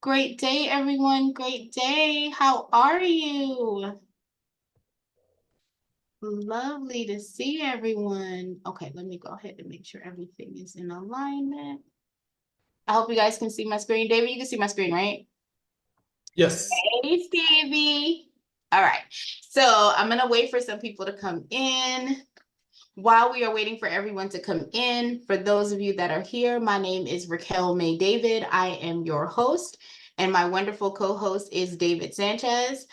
Great day, everyone. Great day. How are you? Lovely to see everyone. Okay, let me go ahead and make sure everything is in alignment. I hope you guys can see my screen. David, you can see my screen, right? Yes. Hey, Stevie. All right. So I'm going to wait for some people to come in. While we are waiting for everyone to come in, for those of you that are here, my name is Raquel May David. I am your host, and my wonderful co-host is David Sanchez.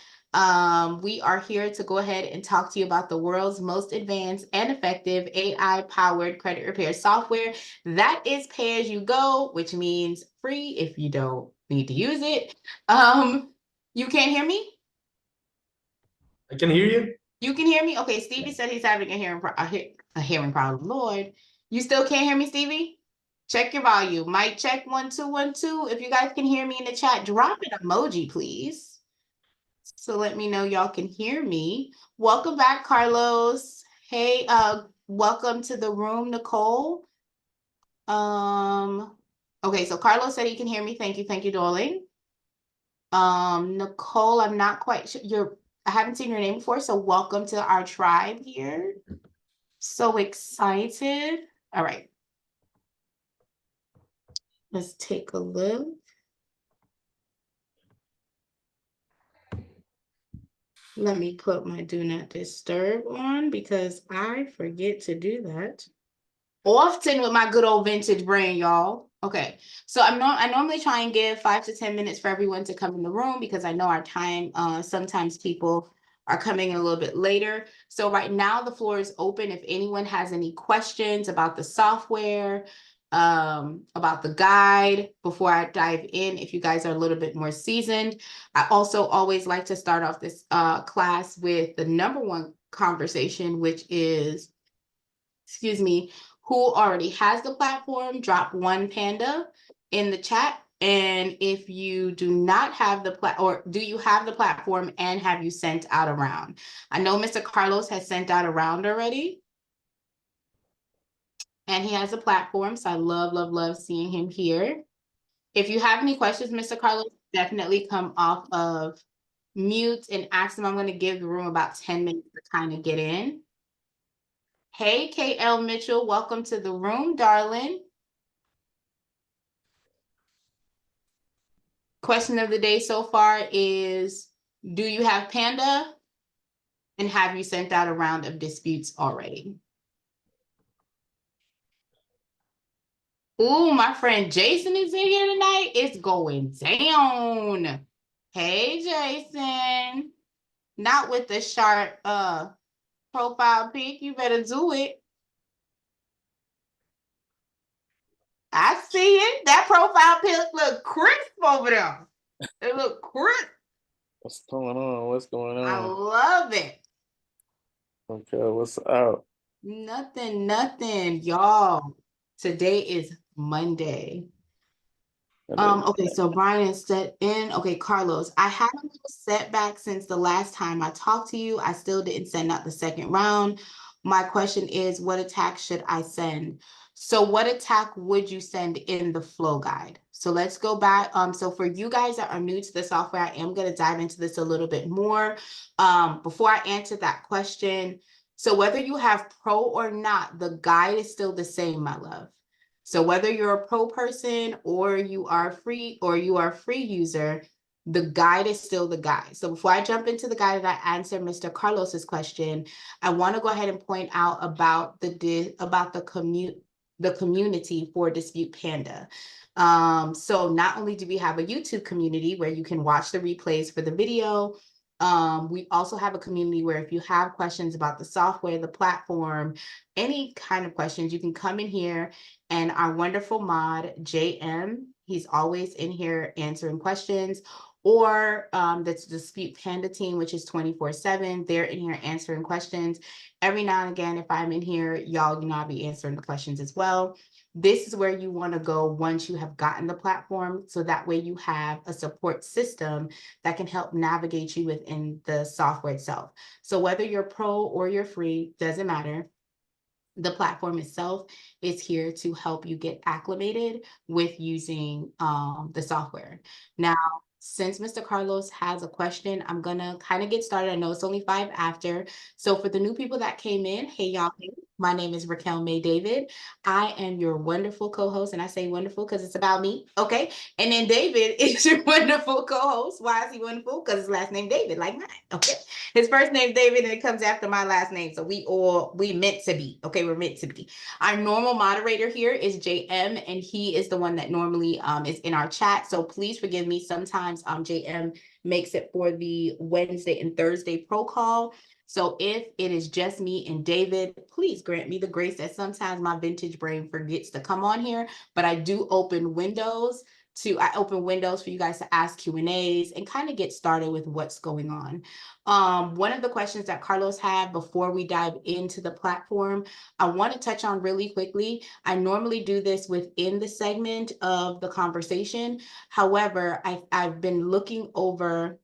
We are here to go ahead and talk to you about the world's most advanced and effective AI-powered credit repair software that is pay-as-you-go, which means free if you don't need to use it. You can't hear me? I can hear you. You can hear me? Okay, Stevie said he's having a hearing problem. Lord, you still can't hear me, Stevie? Check your volume. Mic check 1 2 1 2. If you guys can hear me in the chat, drop an emoji, please. So let me know y'all can hear me. Welcome back, Carlos. Hey, welcome to the room, Nicole. Okay, so Carlos said he can hear me. Thank you, darling. Nicole, I'm not quite sure. I haven't seen your name before, so welcome to our tribe here. So excited. All right. Let's take a look. Let me put my do not disturb on because I forget to do that often with my good old vintage brain, y'all. Okay, so I normally try and give 5 to 10 minutes for everyone to come in the room because I know our time. Sometimes people are coming in a little bit later. So right now the floor is open. If anyone has any questions about the software, about the guide, before I dive in, if you guys are a little bit more seasoned, I also always like to start off this class with the number one conversation, which is, excuse me, who already has the platform, drop one panda in the chat. And if you do not have the or do you have the platform and have you sent out a round? I know Mr. Carlos has sent out a round already. And he has a platform, so I love seeing him here. If you have any questions, Mr. Carlos, definitely come off of mute and ask him. I'm going to give the room about 10 minutes to kind of get in. Hey, KL Mitchell, welcome to the room, darling. Question of the day so far is, do you have Panda? And have you sent out a round of disputes already? Ooh, my friend Jason is in here tonight. It's going down. Hey, Jason. Not with the sharp profile pic. You better do it. I see it. That profile pic look crisp over there. It look crisp. What's going on? What's going on? I love it. Okay, what's up? Nothing, y'all. Today is Monday. Okay, so Brian is set in. Okay, Carlos, I had a little setback since the last time I talked to you. I still didn't send out the second round. My question is, what attack should I send? So what attack would you send in the flow guide? So let's go back. So for you guys that are new to the software, I am going to dive into this a little bit more. Before I answer that question, so whether you have pro or not, the guide is still the same, my love. So whether you're a pro person or you are free user, the guide is still the guide. So before I jump into the guide that I answer Mr. Carlos's question, I want to go ahead and point out about the community for Dispute Panda. So not only do we have a YouTube community where you can watch the replays for the video, we also have a community where if you have questions about the software, the platform, any kind of questions, you can come in here. And our wonderful mod, JM, he's always in here answering questions. Or that's the Dispute Panda team, which is 24/7. They're in here answering questions. Every now and again, if I'm in here, y'all, I'll be answering the questions as well. This is where you want to go once you have gotten the platform. So that way you have a support system that can help navigate you within the software itself. So whether you're pro or you're free, doesn't matter. The platform itself is here to help you get acclimated with using the software. Now, since Mr. Carlos has a question, I'm gonna kind of get started. I know it's only 5 after. So for the new people that came in, hey y'all, my name is Raquel May David. I am your wonderful co-host, and I say wonderful because it's about me, okay? And then David is your wonderful co-host. Why is he wonderful? Because his last name David, like mine, okay? His first name David, and it comes after my last name. So we meant to be, okay? We're meant to be. Our normal moderator here is JM, and he is the one that normally is in our chat. So please forgive me. Sometimes JM makes it for the Wednesday and Thursday pro call. So if it is just me and David, please grant me the grace that sometimes my vintage brain forgets to come on here, but I do open windows for you guys to ask Q&As and kind of get started with what's going on. One of the questions that Carlos had before we dive into the platform, I want to touch on really quickly. I normally do this within the segment of the conversation. However, I've been looking over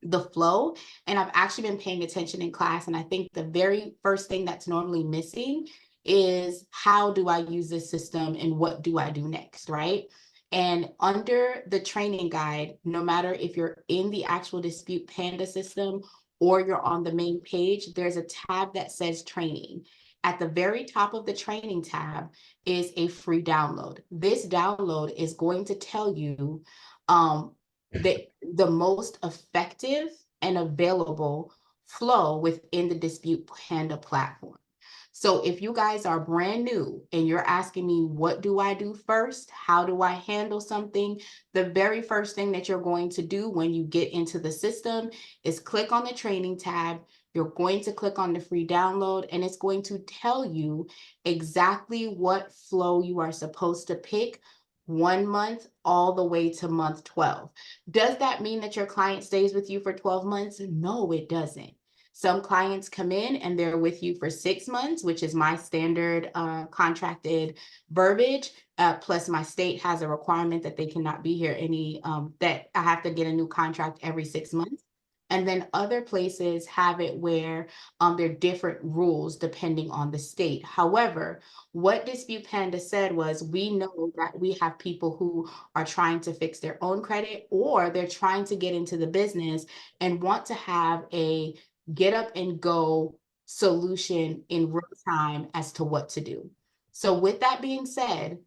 the flow, and I've actually been paying attention in class. And I think the very first thing that's normally missing is how do I use this system and what do I do next, right? And under the training guide, no matter if you're in the actual Dispute Panda system or you're on the main page, there's a tab that says training. At the very top of the training tab is a free download. This download is going to tell you the most effective and available flow within the Dispute Panda platform. So if you guys are brand new and you're asking me, what do I do first? How do I handle something? The very first thing that you're going to do when you get into the system is click on the training tab. You're going to click on the free download, and it's going to tell you exactly what flow you are supposed to pick 1 month all the way to month 12. Does that mean that your client stays with you for 12 months? No, it doesn't. Some clients come in and they're with you for 6 months, which is my standard contracted verbiage. Plus my state has a requirement that they cannot be here that I have to get a new contract every 6 months. And then other places have it where there are different rules depending on the state. However, what Dispute Panda said was, we know that we have people who are trying to fix their own credit, or they're trying to get into the business and want to have a get up and go solution in real time as to what to do. So with that being said,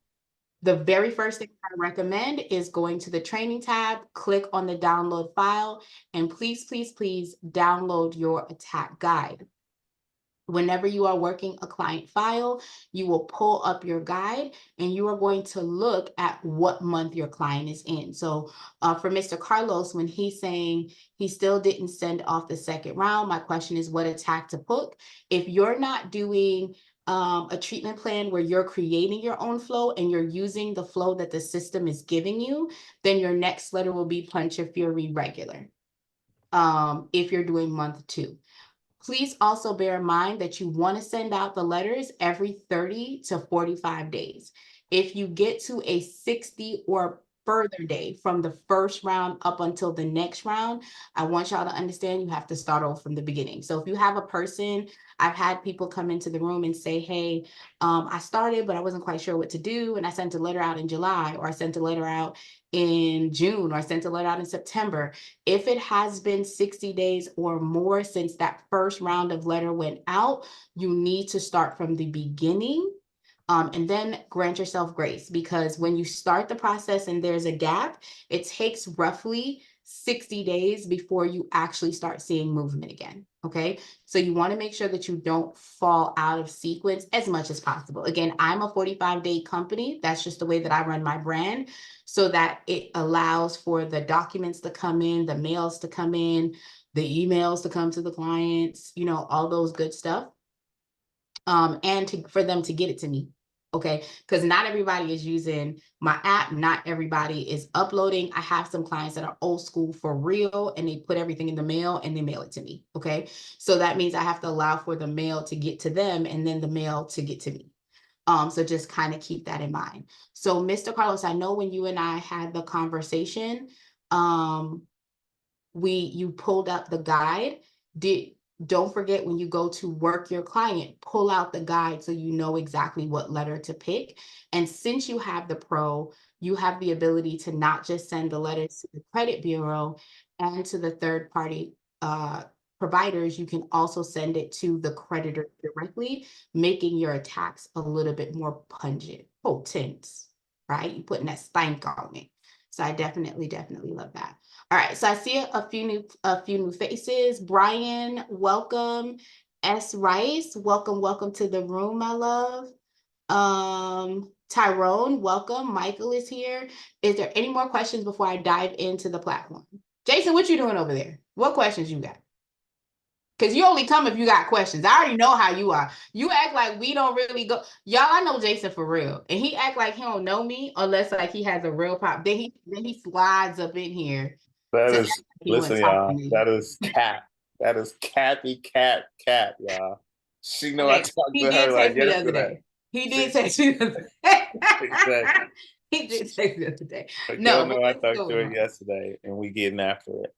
the very first thing I recommend is going to the training tab, click on the download file, and please, please, please download your attack guide. Whenever you are working a client file, you will pull up your guide and you are going to look at what month your client is in. So for Mr. Carlos, when he's saying he still didn't send off the second round, my question is what attack to put. If you're not doing a treatment plan where you're creating your own flow and you're using the flow that the system is giving you, then your next letter will be Punch Your Fury regular if you're doing month 2. Please also bear in mind that you want to send out the letters every 30 to 45 days. If you get to a 60 or further day from the first round up until the next round, I want y'all to understand you have to start over from the beginning. So if you have a person, I've had people come into the room and say, hey, I started, but I wasn't quite sure what to do. And I sent a letter out in July, or I sent a letter out in June, or I sent a letter out in September. If it has been 60 days or more since that first round of letter went out, you need to start from the beginning. And then grant yourself grace, because when you start the process and there's a gap, it takes roughly 60 days before you actually start seeing movement again. Okay, so you want to make sure that you don't fall out of sequence as much as possible. Again, I'm a 45-day company. That's just the way that I run my brand, so that it allows for the documents to come in, the mails to come in, the emails to come to the clients, all those good stuff. And for them to get it to me. Okay, because not everybody is using my app. Not everybody is uploading. I have some clients that are old school for real, and they put everything in the mail and they mail it to me. Okay, so that means I have to allow for the mail to get to them and then the mail to get to me. So just kind of keep that in mind. So Mr. Carlos, I know when you and I had the conversation, you pulled up the guide. don't forget when you go to work your client, pull out the guide so you know exactly what letter to pick. And since you have the pro, you have the ability to not just send the letters to the credit bureau and to the third party providers, you can also send it to the creditor directly, making your attacks a little bit more potent, right? You're putting that stank on it. So I definitely love that. All right, so I see a few new faces. Brian, welcome. S. Rice, welcome to the room, my love. Tyrone, welcome. Michael is here. Is there any more questions before I dive into the platform? Jason, what you doing over there? What questions you got? Because you only come if you got questions. I already know how you are. You act like we don't really go. Y'all, I know Jason for real. And he act like he don't know me unless like he has a real pop. Then he slides up in here. That to is, act like he listen, wasn't talking y'all. to me. That is Cap. That is Cappy Cap, y'all. She know I Okay, talked he to her did like text me the other yesterday. day. He did text me the other Exactly. day. He did text me the other day. Like, No, y'all know I what's talked to going her on? yesterday, and we getting after it.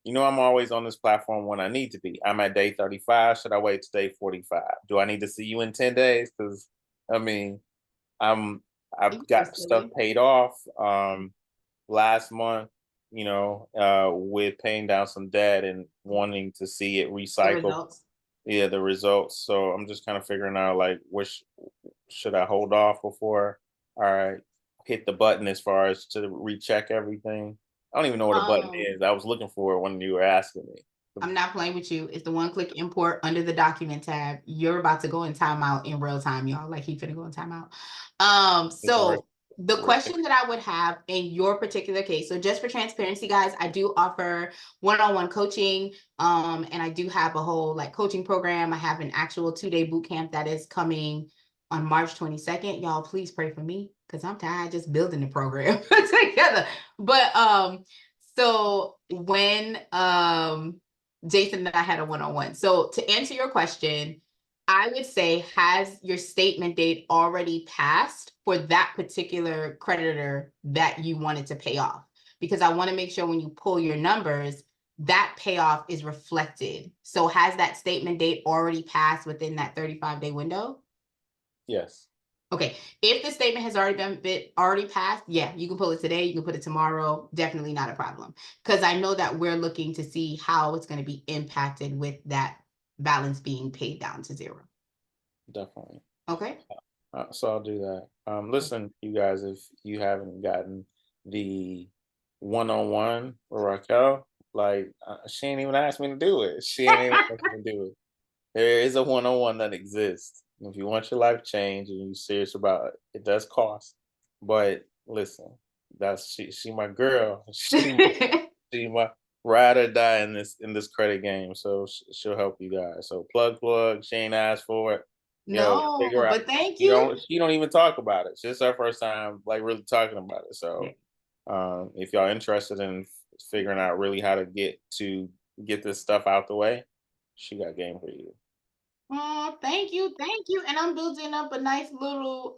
You know, I'm always on this platform when I need to be. I'm at day 35. Should I wait to day 45? Do I need to see you in 10 days? Because I mean, I've got stuff Interesting. paid off last month, you know, with paying down some debt and wanting to see it The recycled. results. Yeah, the results. So I'm just kind of figuring out like which should I hold off before I hit the button as far as to recheck everything. I don't even know what a button is. I was looking for it when you were asking me. I'm not playing with you. It's the one-click import under the document tab. You're about to go in timeout in real time, y'all. Like he's finna go in timeout. It's So the right. question that I would have in your particular case, so just for transparency, guys, I do offer one-on-one coaching. And I do have a whole like coaching program. I have an actual 2-day boot camp that is coming on March 22nd. Y'all, please pray for me because I'm tired just building the program together. But so when Jason and I had a one-on-one. So to answer your question, I would say, has your statement date already passed for that particular creditor that you wanted to pay off? Because I want to make sure when you pull your numbers, that payoff is reflected. So has that statement date already passed within that 35-day window? Yes. Okay, if the statement has already passed, yeah, you can pull it today, you can put it tomorrow, definitely not a problem. Because I know that we're looking to see how it's going to be impacted with that balance being paid down to zero. Definitely. Okay. So I'll do that. Listen, you guys, if you haven't gotten the one-on-one with Raquel, like she ain't even asked me to do it. She ain't even asked me to do it. There is a one-on-one that exists. If you want your life change and you're serious about it, it does cost. But listen, that's she my girl. She my ride or die in this credit game. So she'll help you guys. So plug. She ain't asked for it. You know, No, figure out. but thank you. She don't even talk about it. It's just our first time like really talking about it. So if y'all interested in figuring out really how to get this stuff out the way, she got game for you. Oh, thank you. And I'm building up a nice little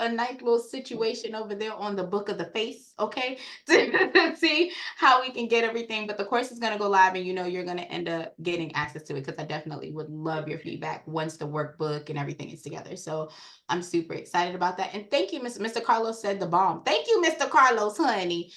situation over there on the book of the face, okay? To see how we can get everything. But the course is gonna go live and you're gonna end up getting access to it because I definitely would love your feedback once the workbook and everything is together. So I'm super excited about that. And thank you, Mr. Carlos said the bomb. Thank you, Mr. Carlos, honey.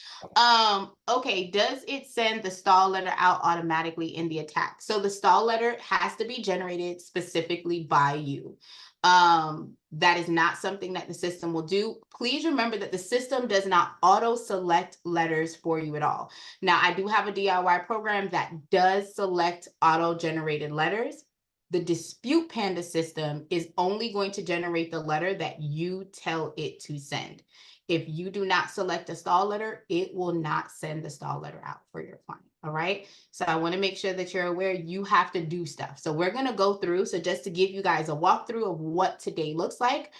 Okay, does it send the stall letter out automatically in the attack? So the stall letter has to be generated specifically by you. That is not something that the system will do. Please remember that the system does not auto select letters for you at all. Now, I do have a DIY program that does select auto generated letters. The Dispute Panda system is only going to generate the letter that you tell it to send. If you do not select a stall letter, it will not send the stall letter out for your client. All right. So I want to make sure that you're aware you have to do stuff. So we're going to go through. So just to give you guys a walkthrough of what today looks like,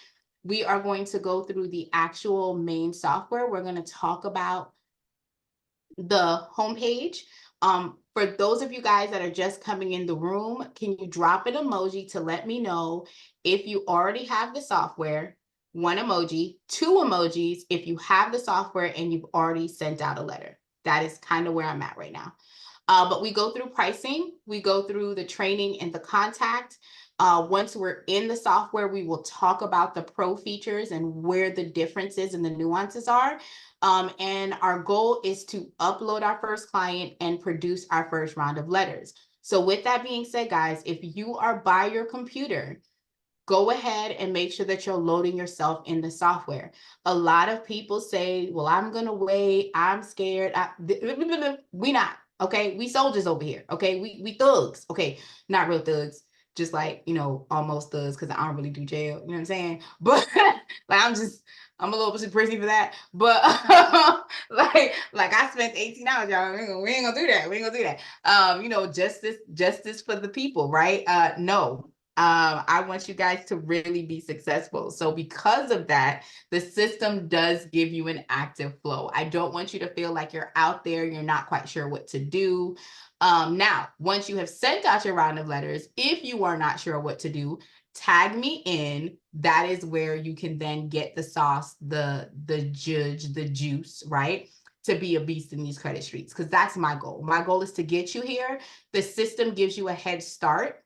we are going to go through the actual main software. We're going to talk about the homepage. For those of you guys that are just coming in the room, can you drop an emoji to let me know if you already have the software? 1 emoji, 2 emojis if you have the software and you've already sent out a letter. That is kind of where I'm at right now. But we go through pricing, we go through the training and the contact. Once we're in the software, we will talk about the pro features and where the differences and the nuances are. And our goal is to upload our first client and produce our first round of letters. So with that being said, guys, if you are by your computer, go ahead and make sure that you're loading yourself in the software. A lot of people say, well, I'm going to wait. I'm scared. We not, okay? We soldiers over here, okay? We thugs, okay? Not real thugs, just like, you know, almost thugs, because I don't really do jail, you know what I'm saying? But like, I'm a little bit too prissy for that. But like I spent 18 hours, y'all. We ain't gonna do that. We ain't gonna do that. You know, justice for the people, right? No. I want you guys to really be successful. So because of that, the system does give you an active flow. I don't want you to feel like you're out there, you're not quite sure what to do. Now, once you have sent out your round of letters, if you are not sure what to do, tag me in. That is where you can then get the sauce, the judge, the juice, right? To be a beast in these credit streets, because that's my goal. My goal is to get you here. The system gives you a head start.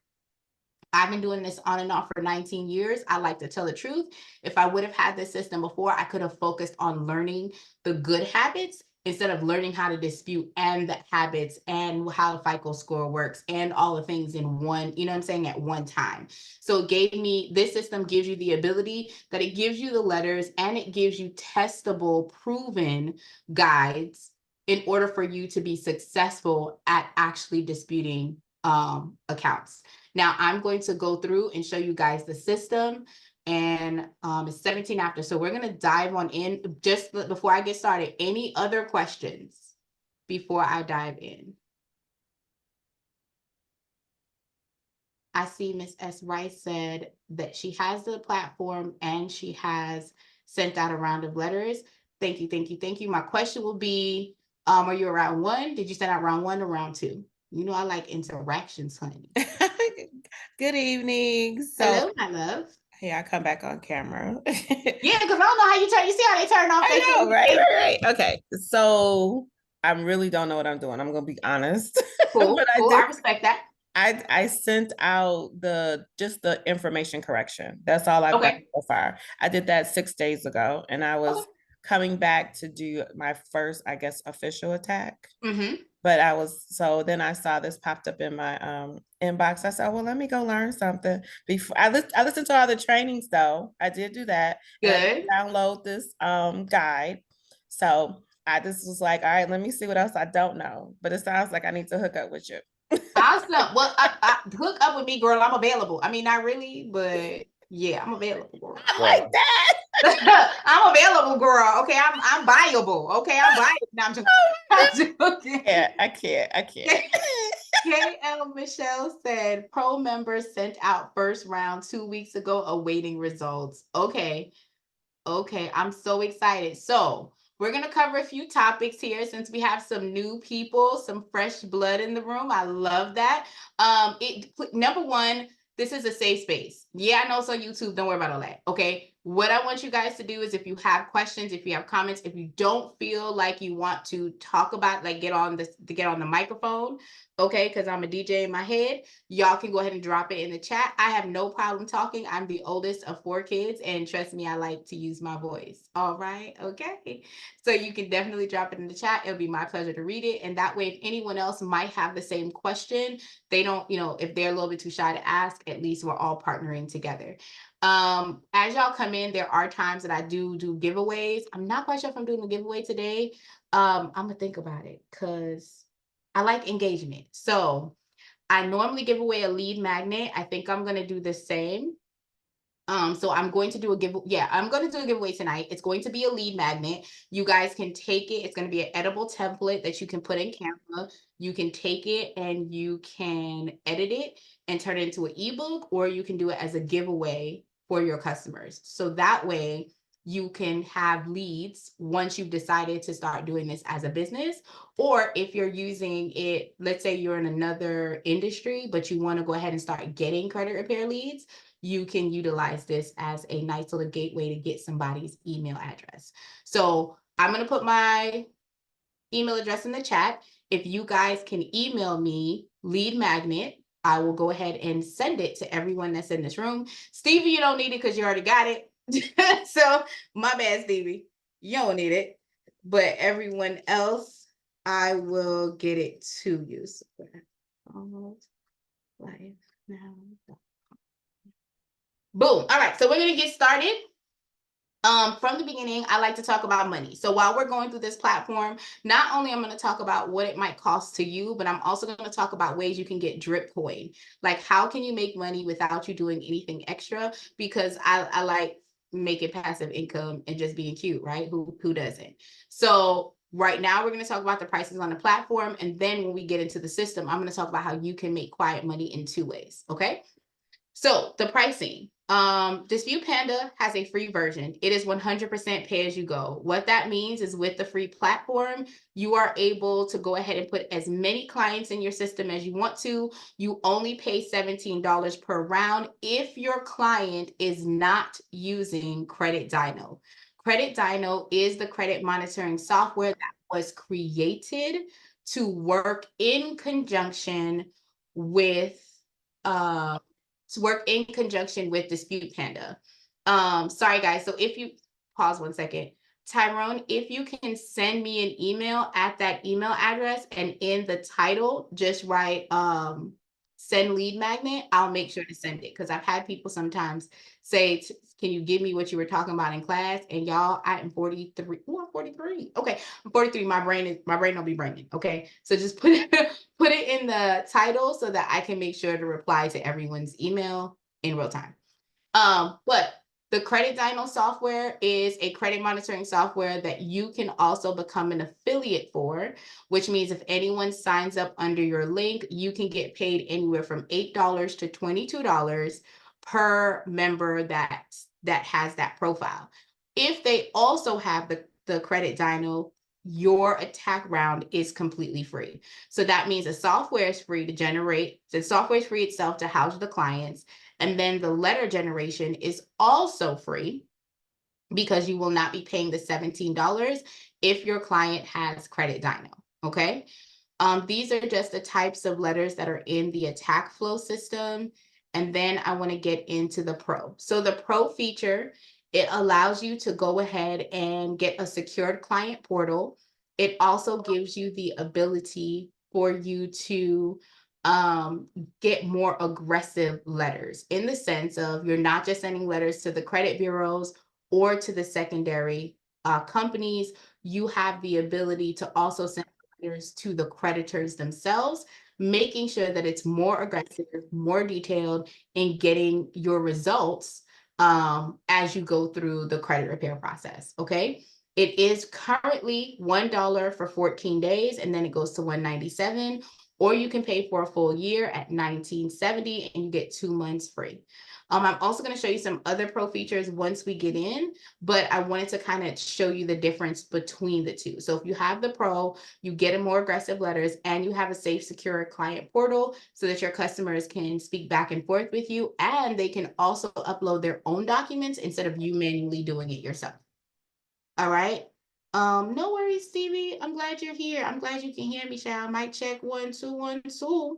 I've been doing this on and off for 19 years. I like to tell the truth. If I would have had this system before, I could have focused on learning the good habits instead of learning how to dispute and the habits and how the FICO score works and all the things in one, you know what I'm saying, at one time. So this system gives you the ability that it gives you the letters and it gives you testable, proven guides in order for you to be successful at actually disputing accounts. Now I'm going to go through and show you guys the system, and it's 17 after. So we're going to dive on in. Just before I get started, any other questions before I dive in? I see Miss S. Rice said that she has the platform and she has sent out a round of letters. Thank you, thank you, thank you. My question will be, are you around one? Did you send out round one or round two? You know I like interactions, honey. Good evening. So, hello, my love. Hey, I come back on camera. Yeah, because I don't know how you turn. You see how they turn off? I know, right. Okay, so I really don't know what I'm doing. I'm gonna be honest. Cool, but cool. I respect that. I sent out just the information correction. That's all I've done so far. I did that 6 days ago, and I was coming back to do my first, I guess, official attack. Mm-hmm. But then I saw this popped up in my inbox. I said, well, let me go learn something. Before I listened to all the trainings though. I did do that. Good. And I did download this guide. So I just was like, all right, let me see what else I don't know. But it sounds like I need to hook up with you. Awesome. Well, I hook up with me, girl. I'm available. I mean, not really, but yeah, I'm available. Girl. I like that. I'm available, girl. Okay, I'm viable. Okay, I'm viable. No, I'm joking. Yeah, I can't. KL Michelle said pro members sent out first round 2 weeks ago, awaiting results. Okay, I'm so excited. So we're going to cover a few topics here since we have some new people, some fresh blood in the room. I love that. Number one, this is a safe space. Yeah, I know it's on YouTube. Don't worry about all that. Okay. What I want you guys to do is if you have questions, if you have comments, if you don't feel like you want to talk about, like get on the microphone, okay, because I'm a DJ in my head, y'all can go ahead and drop it in the chat. I have no problem talking. I'm the oldest of 4 kids, and trust me, I like to use my voice. All right, okay. So you can definitely drop it in the chat. It'll be my pleasure to read it. And that way, if anyone else might have the same question, they don't, if they're a little bit too shy to ask, at least we're all partnering together. As y'all come in, there are times that I do giveaways. I'm not quite sure if I'm doing a giveaway today. I'm gonna think about it because I like engagement. So I normally give away a lead magnet. I think I'm gonna do the same. So I'm going to do I'm going to do a giveaway tonight. It's going to be a lead magnet. You guys can take it. It's going to be an editable template that you can put in Canva. You can take it and you can edit it and turn it into an ebook, or you can do it as a giveaway for your customers. So that way you can have leads once you've decided to start doing this as a business. Or if you're using it, let's say you're in another industry, but you want to go ahead and start getting credit repair leads, you can utilize this as a nice little gateway to get somebody's email address. So I'm going to put my email address in the chat. If you guys can email me lead magnet, I will go ahead and send it to everyone that's in this room. Stevie, you don't need it because you already got it. So my bad, Stevie. You don't need it. But everyone else, I will get it to you. So, almost live now. Boom. All right, so we're gonna get started. From the beginning, I like to talk about money. So while we're going through this platform, not only I'm going to talk about what it might cost to you, but I'm also going to talk about ways you can get drip coin. Like, how can you make money without you doing anything extra? Because I like making passive income and just being cute, right? Who doesn't? So right now we're going to talk about the prices on the platform. And then when we get into the system, I'm going to talk about how you can make quiet money in 2 ways. Okay. So the pricing, Dispute Panda has a free version. It is 100% pay as you go. What that means is with the free platform, you are able to go ahead and put as many clients in your system as you want to. You only pay $17 per round if your client is not using Credit Dyno. Credit Dyno is the credit monitoring software that was created to work in conjunction with Dispute Panda. Sorry guys, so if you pause 1 second, Tyrone, if you can send me an email at that email address and in the title, just write send lead magnet, I'll make sure to send it because I've had people sometimes say, can you give me what you were talking about in class? And y'all, I am 43. Oh, I'm 43. Okay, I'm 43. My brain don't be braining. Okay, so just put it in the title so that I can make sure to reply to everyone's email in real time. But the Credit Dyno software is a credit monitoring software that you can also become an affiliate for, which means if anyone signs up under your link, you can get paid anywhere from $8 to $22 per member that has that profile. If they also have the Credit Dyno, your attack round is completely free. So that means the software is free to generate, the software is free itself to house the clients. And then the letter generation is also free because you will not be paying the $17 if your client has Credit Dyno, okay? These are just the types of letters that are in the attack flow system. And then I want to get into the pro. So the pro feature, it allows you to go ahead and get a secured client portal. It also gives you the ability for you to get more aggressive letters in the sense of you're not just sending letters to the credit bureaus or to the secondary companies. You have the ability to also send letters to the creditors themselves, making sure that it's more aggressive, more detailed in getting your results as you go through the credit repair process. Okay. It is currently $1 for 14 days, and then it goes to $197. Or you can pay for a full year at $19.70 and you get 2 months free. I'm also going to show you some other pro features once we get in, but I wanted to kind of show you the difference between the two. So if you have the pro, you get a more aggressive letters and you have a safe, secure client portal so that your customers can speak back and forth with you, and they can also upload their own documents instead of you manually doing it yourself. All right. No worries, Stevie. I'm glad you're here. I'm glad you can hear me, child. Mic check 1 2 1 2.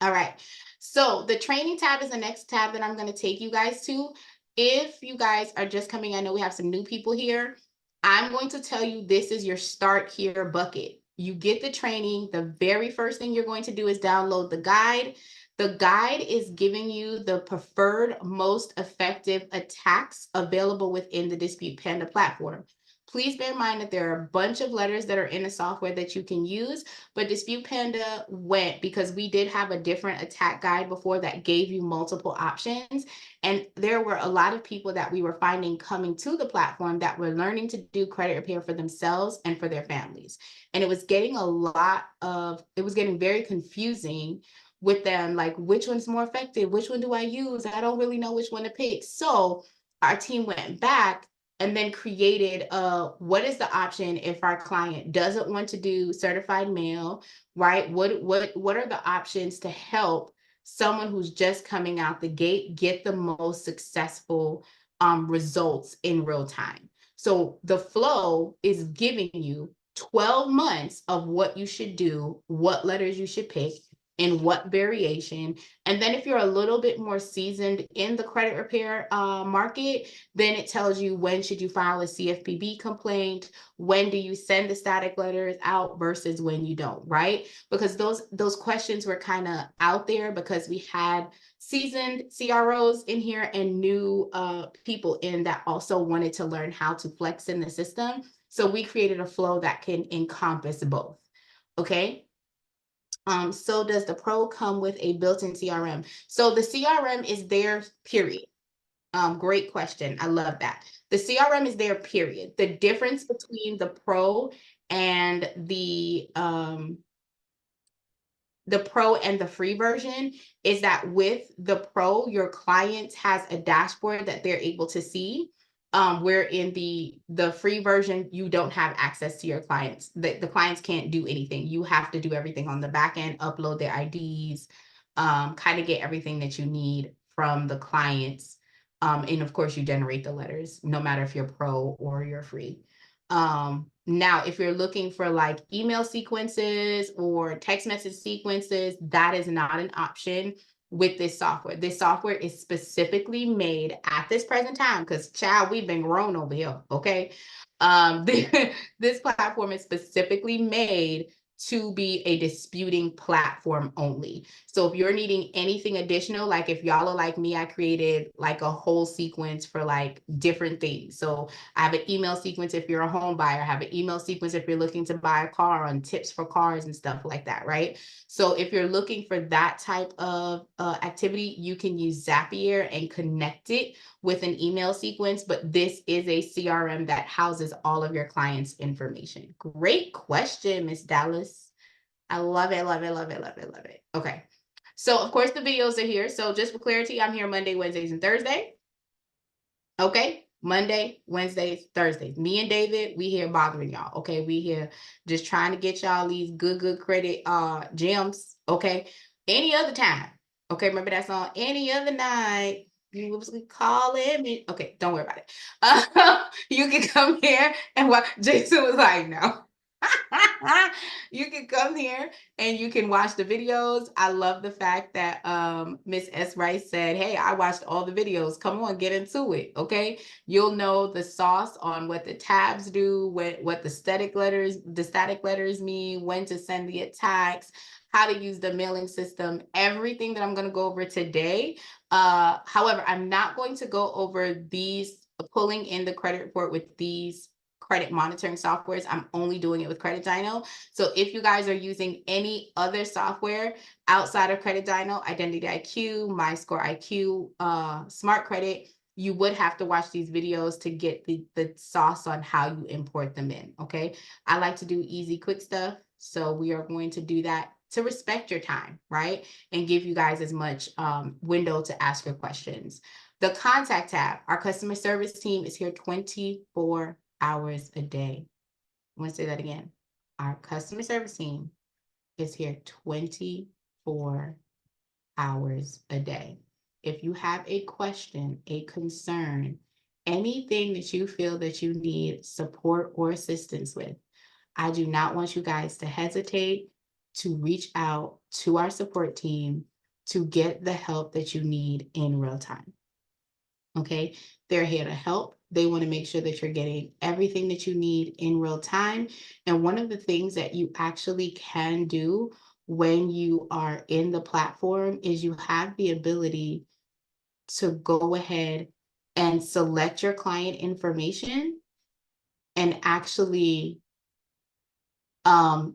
All right. So the training tab is the next tab that I'm going to take you guys to. If you guys are just coming, I know we have some new people here. I'm going to tell you this is your start here bucket. You get the training. The very first thing you're going to do is download the guide. The guide is giving you the preferred, most effective attacks available within the Dispute Panda platform. Please bear in mind that there are a bunch of letters that are in the software that you can use, but Dispute Panda went because we did have a different attack guide before that gave you multiple options. And there were a lot of people that we were finding coming to the platform that were learning to do credit repair for themselves and for their families. And it was getting very confusing with them, like, which one's more effective? Which one do I use? I don't really know which one to pick. So our team went back and then created what is the option if our client doesn't want to do certified mail, right? What are the options to help someone who's just coming out the gate get the most successful results in real time? So the flow is giving you 12 months of what you should do, what letters you should pick, in what variation. And then if you're a little bit more seasoned in the credit repair market, then it tells you when should you file a CFPB complaint, when do you send the static letters out versus when you don't, right? Because those questions were kind of out there because we had seasoned CROs in here and new people in that also wanted to learn how to flex in the system. So we created a flow that can encompass both, okay? So does the Pro come with a built-in CRM? So the CRM is there, period. Great question. I love that. The CRM is there, period. The difference between the Pro and the Pro and the free version is that with the Pro, your client has a dashboard that they're able to see. Where in the free version, you don't have access to your clients. The clients can't do anything. You have to do everything on the back end, upload their IDs, kind of get everything that you need from the clients. And of course, you generate the letters, no matter if you're Pro or you're free. Now, if you're looking for like email sequences or text message sequences, that is not an option with this software. This software is specifically made at this present time, because child, we've been grown over here, okay? This platform is specifically made to be a disputing platform only. So if you're needing anything additional, like if y'all are like me, I created like a whole sequence for like different things. So I have an email sequence if you're a home buyer, I have an email sequence if you're looking to buy a car, on tips for cars and stuff like that, right? So if you're looking for that type of activity, you can use Zapier and connect it with an email sequence, but this is a CRM that houses all of your clients' information. Great question, Miss Dallas. I love it, love it, love it, love it, love it. Okay. So of course the videos are here. So just for clarity, I'm here Monday, Wednesdays, and Thursday. Okay. Monday, Wednesdays, Thursdays. Me and David, we here bothering y'all. Okay. We here just trying to get y'all these good credit gems. Okay. Any other time. Okay. Remember that song? Any other night. You was calling me. Okay, don't worry about it. You can come here and what Jason was like, no. You can come here and you can watch the videos. I love the fact that Miss S. Rice said, hey, I watched all the videos. Come on, get into it. Okay. You'll know the sauce on what the tabs do, what the static letters mean, when to send the attacks, how to use the mailing system, everything that I'm going to go over today. However, I'm not going to go over these pulling in the credit report with these credit monitoring softwares. I'm only doing it with Credit Dyno. So if you guys are using any other software outside of Credit Dyno, Identity IQ, MyScore IQ, Smart Credit, you would have to watch these videos to get the sauce on how you import them in, okay? I like to do easy, quick stuff. So we are going to do that to respect your time, right? And give you guys as much window to ask your questions. The contact tab, our customer service team is here 24 hours a day. I'm going to say that again. Our customer service team is here 24 hours a day. If you have a question, a concern, anything that you feel that you need support or assistance with, I do not want you guys to hesitate to reach out to our support team to get the help that you need in real time. Okay, they're here to help. They want to make sure that you're getting everything that you need in real time. And one of the things that you actually can do when you are in the platform is you have the ability to go ahead and select your client information and actually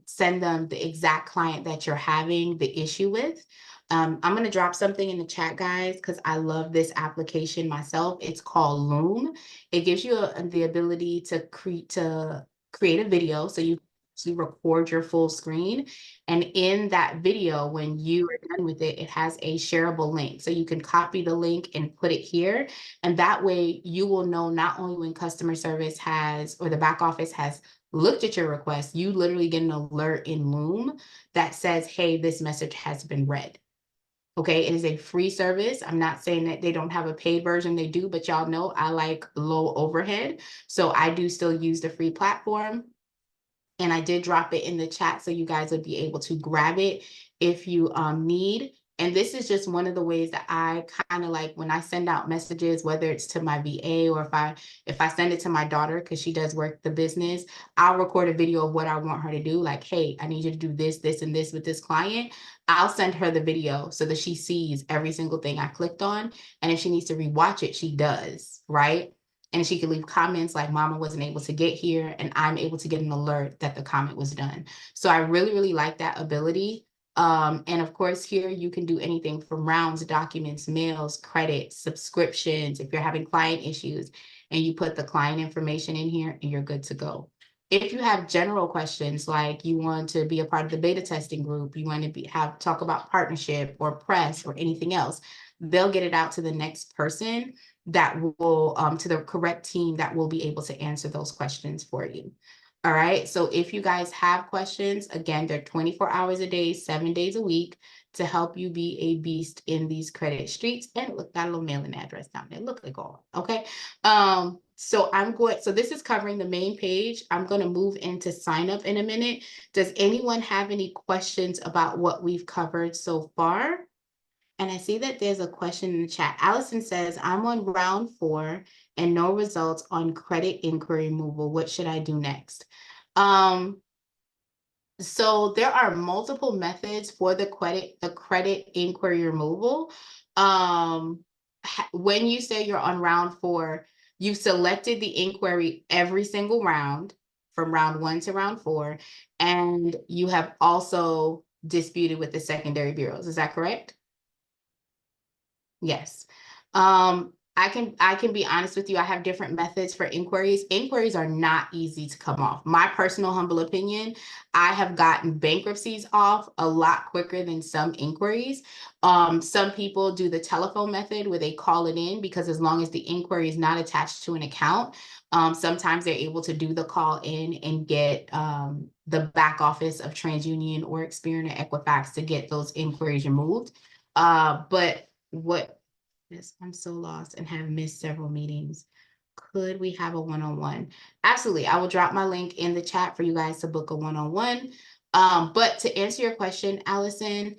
send them the exact client that you're having the issue with. I'm going to drop something in the chat, guys, because I love this application myself. It's called Loom. It gives you the ability to create a video. So you record your full screen. And in that video, when you are done with it, it has a shareable link. So you can copy the link and put it here. And that way you will know not only when customer service has, or the back office has looked at your request, you literally get an alert in Loom that says, hey, this message has been read. Okay, it is a free service. I'm not saying that they don't have a paid version, they do, but y'all know I like low overhead. So I do still use the free platform. And I did drop it in the chat so you guys would be able to grab it if you need. And this is just one of the ways that I kind of like when I send out messages, whether it's to my VA or if I send it to my daughter, because she does work the business, I'll record a video of what I want her to do. Like, hey, I need you to do this, this, and this with this client. I'll send her the video so that she sees every single thing I clicked on. And if she needs to rewatch it, she does, right? And she can leave comments like mama wasn't able to get here and I'm able to get an alert that the comment was done. So I really, really like that ability. And of course, here you can do anything from rounds, documents, mails, credits, subscriptions. If you're having client issues and you put the client information in here and you're good to go. If you have general questions, like you want to be a part of the beta testing group, you want to talk about partnership or press or anything else, they'll get it out to the next person that will, to the correct team that will be able to answer those questions for you. All right. So if you guys have questions, again, they're 24 hours a day, 7 days a week to help you be a beast in these credit streets. And look, got a little mailing address down there. Look like all. Okay. So this is covering the main page. I'm going to move into sign up in a minute. Does anyone have any questions about what we've covered so far? And I see that there's a question in the chat. Allison says, I'm on round 4 and no results on credit inquiry removal. What should I do next? So there are multiple methods for the credit inquiry removal. When you say you're on round 4, you've selected the inquiry every single round from round 1 to round 4, and you have also disputed with the secondary bureaus. Is that correct? Yes. I can be honest with you. I have different methods for inquiries. Inquiries are not easy to come off. My personal humble opinion, I have gotten bankruptcies off a lot quicker than some inquiries. Some people do the telephone method where they call it in because as long as the inquiry is not attached to an account, sometimes they're able to do the call in and get the back office of TransUnion or Experian or Equifax to get those inquiries removed. But what is, I'm so lost and have missed several meetings. Could we have a one-on-one? Absolutely. I will drop my link in the chat for you guys to book a one-on-one. But to answer your question, Allison,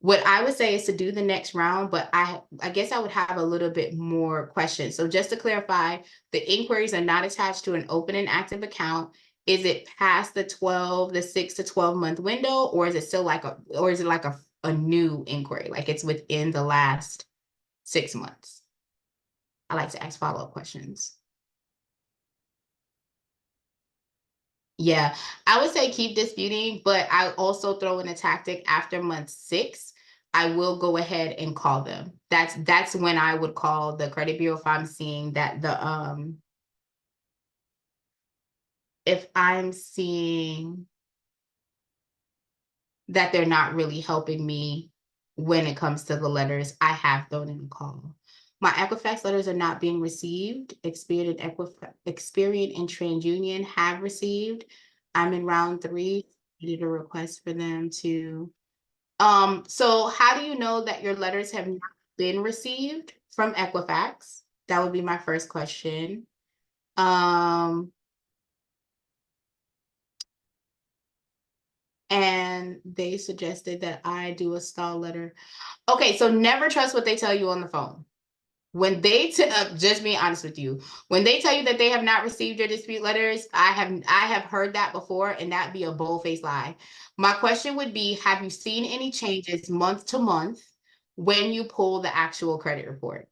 what I would say is to do the next round, but I guess I would have a little bit more questions. So just to clarify, the inquiries are not attached to an open and active account. Is it past the 6 to 12 month window, or is it still like a new inquiry? Like it's within the last 6 months? I like to ask follow-up questions. Yeah, I would say keep disputing, but I also throw in a tactic after month 6. I will go ahead and call them. That's when I would call the credit bureau if I'm seeing that if I'm seeing that they're not really helping me when it comes to the letters. I have thrown in a call. My Equifax letters are not being received. Experian and TransUnion have received. I'm in round 3. I did a request for them to. So how do you know that your letters have not been received from Equifax? That would be my first question. And they suggested that I do a stall letter. Okay, so never trust what they tell you on the phone. When they just being honest with you, when they tell you that they have not received your dispute letters, I have heard that before, and that'd be a bold-faced lie. My question would be, have you seen any changes month to month when you pull the actual credit report?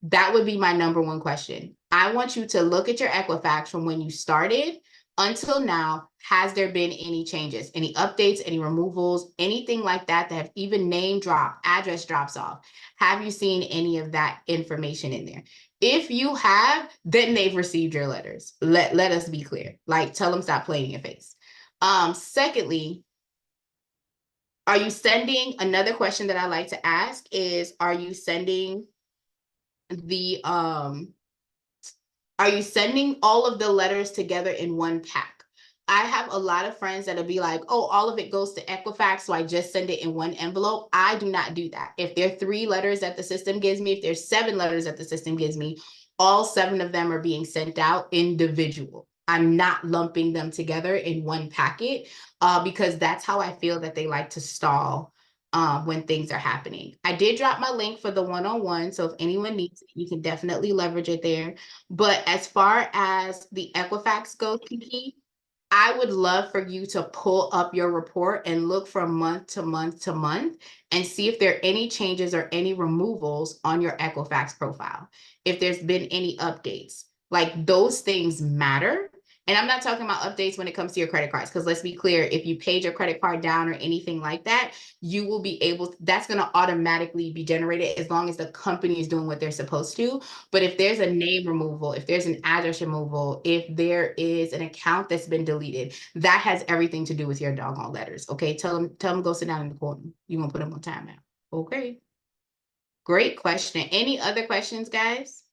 That would be my number one question. I want you to look at your Equifax from when you started until now. Has there been any changes, any updates, any removals, anything like that, that have even name drop, address drops off? Have you seen any of that information in there? If you have, then they've received your letters. Let us be clear. Like, tell them stop playing in your face. Secondly, are you sending, another question that I like to ask is, are you sending are you sending all of the letters together in one pack? I have a lot of friends that'll be like, oh, all of it goes to Equifax, so I just send it in one envelope. I do not do that. If there are 3 letters that the system gives me, if there's 7 letters that the system gives me, all 7 of them are being sent out individual. I'm not lumping them together in one packet, because that's how I feel that they like to stall when things are happening. I did drop my link for the one-on-one, so if anyone needs it, you can definitely leverage it there. But as far as the Equifax goes, Kiki, I would love for you to pull up your report and look from month to month to month and see if there are any changes or any removals on your Equifax profile. If there's been any updates, like those things matter. And I'm not talking about updates when it comes to your credit cards, because let's be clear, if you paid your credit card down or anything like that, you will be able to, that's going to automatically be generated as long as the company is doing what they're supposed to. But if there's a name removal, if there's an address removal, if there is an account that's been deleted, that has everything to do with your doggone letters. Okay, tell them go sit down in the corner. You won't put them on timeout. Okay. Great question. Any other questions, guys?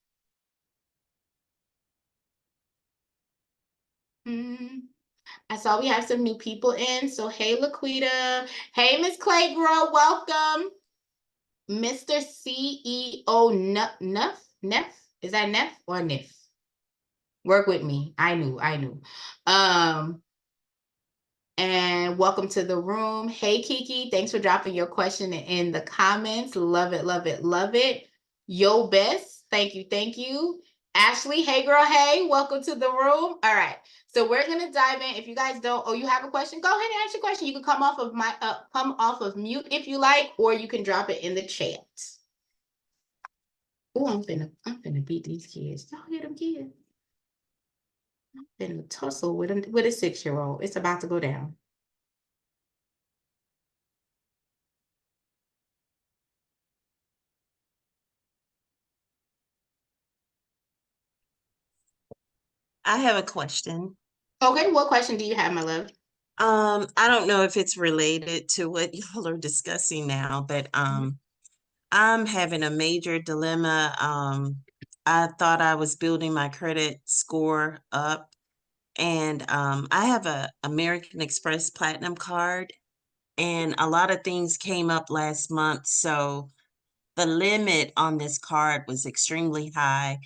I saw we have some new people in. So hey, Laquita. Hey, Miss Claygirl, welcome. Mr. CEO Neff? Is that Neff or Niff? Work with me. I knew. And welcome to the room. Hey, Kiki, thanks for dropping your question in the comments. Love it, love it, love it. Yo, Bess, thank you. Ashley, hey, girl, hey, welcome to the room. All right, so we're gonna dive in. If you guys don't, you have a question, go ahead and ask your question. You can come off of mute if you like, or you can drop it in the chat. Oh, I'm finna beat these kids. Y'all hear them kids? In a tussle with a 6-year-old. It's about to go down. I have a question. Okay, what question do you have, my love? I don't know if it's related to what y'all are discussing now, but I'm having a major dilemma. I thought I was building my credit score up, and I have a American Express Platinum card, and a lot of things came up last month, so the limit on this card was extremely high,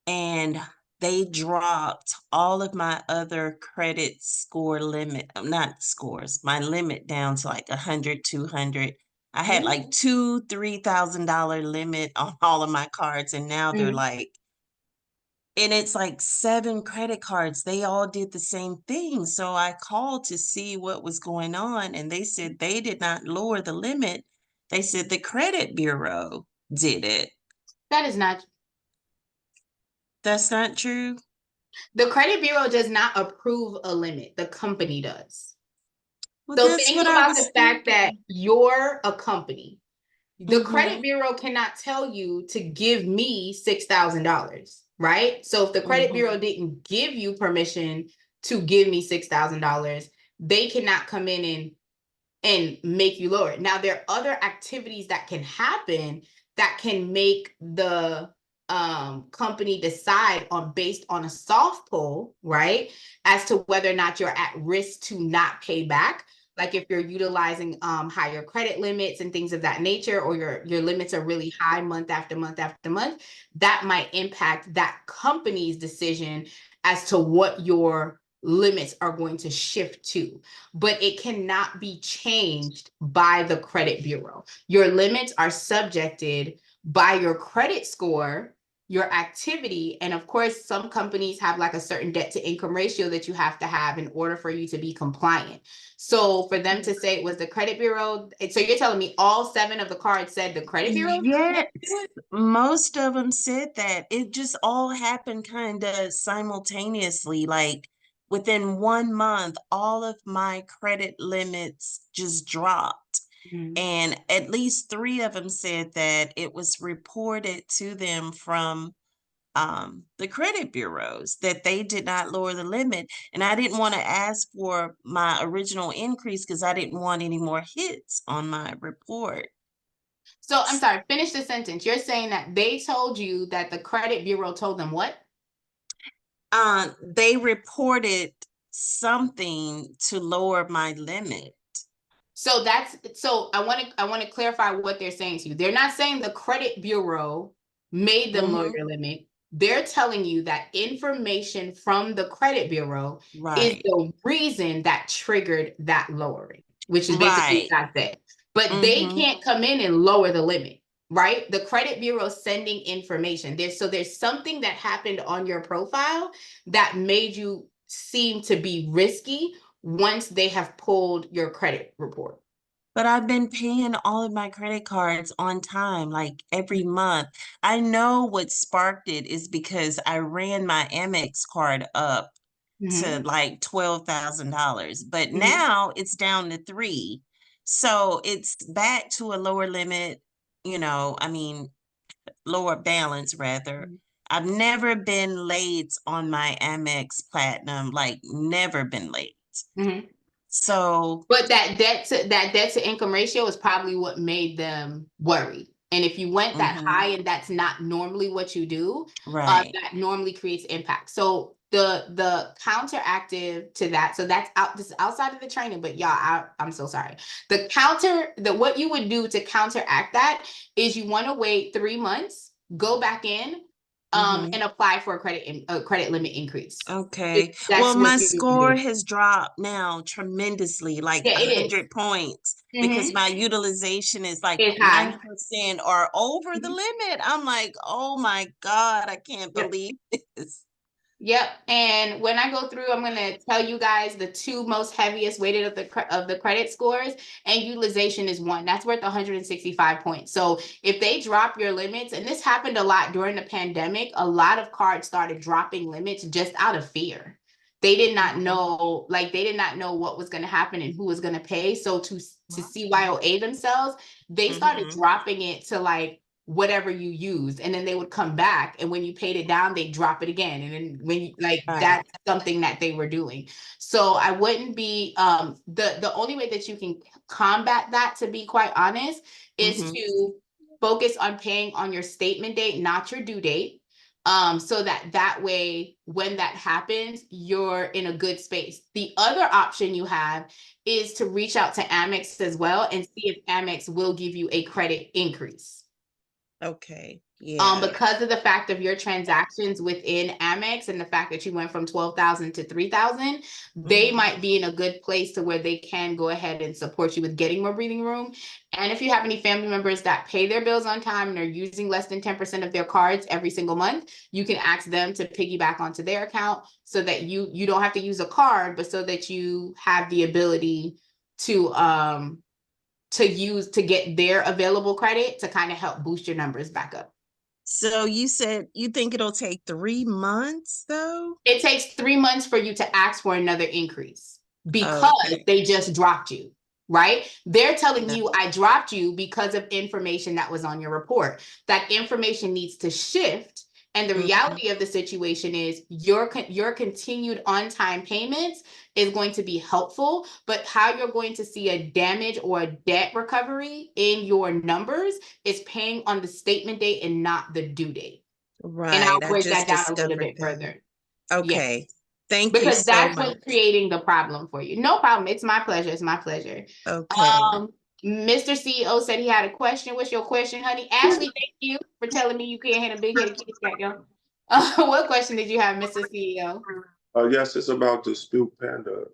and they dropped all of my other credit score limit, not scores, my limit down to like 100, 200. I had like $2,000-$3,000 limit on all of my cards, and now they're like, and it's like 7 credit cards. They all did the same thing. So I called to see what was going on, and they said they did not lower the limit. They said the credit bureau did it. That is not. That's not true. The credit bureau does not approve a limit. The company does. Well, So that's think what I about was the fact that you're a company. The credit Mhm. bureau cannot tell you to give me $6,000, right? So if the credit bureau didn't give you permission to give me $6,000, they cannot come in and make you lower it. Now, there are other activities that can happen that can make the company decide on based on a soft pull, right, as to whether or not you're at risk to not pay back. Like if you're utilizing higher credit limits and things of that nature, or your limits are really high month after month after month, that might impact that company's decision as to what your limits are going to shift to. But it cannot be changed by the credit bureau. Your limits are subjected by your credit score, your activity, and of course, some companies have like a certain debt to income ratio that you have to have in order for you to be compliant. So for them to say it was the credit bureau, so you're telling me all 7 of the cards said the credit bureau? Yes, most of them said that. It just all happened kind of simultaneously. Like within 1 month, all of my credit limits just dropped. And at least 3 of them said that it was reported to them from the credit bureaus that they did not lower the limit. And I didn't want to ask for my original increase because I didn't want any more hits on my report. So I'm sorry, finish the sentence. You're saying that they told you that the credit bureau told them what? They reported something to lower my limit. So I want to clarify what they're saying to you. They're not saying the credit bureau made them lower your limit. they're telling you that information from the credit bureau is Right. the reason that triggered that lowering, which is basically Right. what I said. But they Mhm. can't come in and lower the limit, right? The credit bureau is sending information. There's something that happened on your profile that made you seem to be risky once they have pulled your credit report. But I've been paying all of my credit cards on time, like every month. I know what sparked it is because I ran my Amex card up to like $12,000, but now it's down to 3. So it's back to a lower limit, I mean, lower balance rather. I've never been late on my Amex Platinum, like never been late. So, But that debt to income ratio is probably what made them worry. And if you went that high and that's not normally what you do, right. that normally creates impact. So the counteractive to that, so that's this is outside of the training, but y'all, I'm so sorry. What you would do to counteract that is you want to wait 3 months, go back in, and apply for a credit limit increase. Okay. That's Well, what my you score do. has dropped now tremendously, like Yeah, it is. 100 points, because my utilization is like It's high. 9% or over the limit. I'm like, oh my God, I can't Yep. believe this. Yep. And when I go through, I'm going to tell you guys the 2 most heaviest weighted of the credit scores, and utilization is 1. That's worth 165 points. So if they drop your limits, and this happened a lot during the pandemic, a lot of cards started dropping limits just out of fear. They did not know, what was going to happen and who was going to pay. So to CYOA themselves, they started dropping it to like whatever you used, and then they would come back, and when you paid it down, they drop it again, and then when you, that's something that they were doing. So I wouldn't be the only way that you can combat that, to be quite honest, is to focus on paying on your statement date, not your due date, so that way when that happens, you're in a good space. The other option you have is to reach out to Amex as well and see if Amex will give you a credit increase. Okay. Yeah. Because of the fact of your transactions within Amex and the fact that you went from 12,000 to 3,000, they might be in a good place to where they can go ahead and support you with getting more breathing room. And if you have any family members that pay their bills on time and are using less than 10% of their cards every single month, you can ask them to piggyback onto their account so that you don't have to use a card, but so that you have the ability to get their available credit to kind of help boost your numbers back up. So you said you think it'll take 3 months though? It takes 3 months for you to ask for another increase because they just dropped you, right? They're telling you, I dropped you because of information that was on your report. That information needs to shift. And the reality of the situation is your continued on-time payments is going to be helpful, but how you're going to see a damage or a debt recovery in your numbers is paying on the statement date and not the due date. Right. And I'll I break just that down a little discovered bit that. further. Okay. Yeah. Thank you Because so that's much. what's creating the problem for you. No problem. It's my pleasure. It's my pleasure. Okay. Mr. CEO said he had a question. What's your question, honey? Ashley, thank you for telling me you can't hit a big headed kitty cat, yo. What question did you have, Mr. CEO? Yes, it's about Dispute Panda.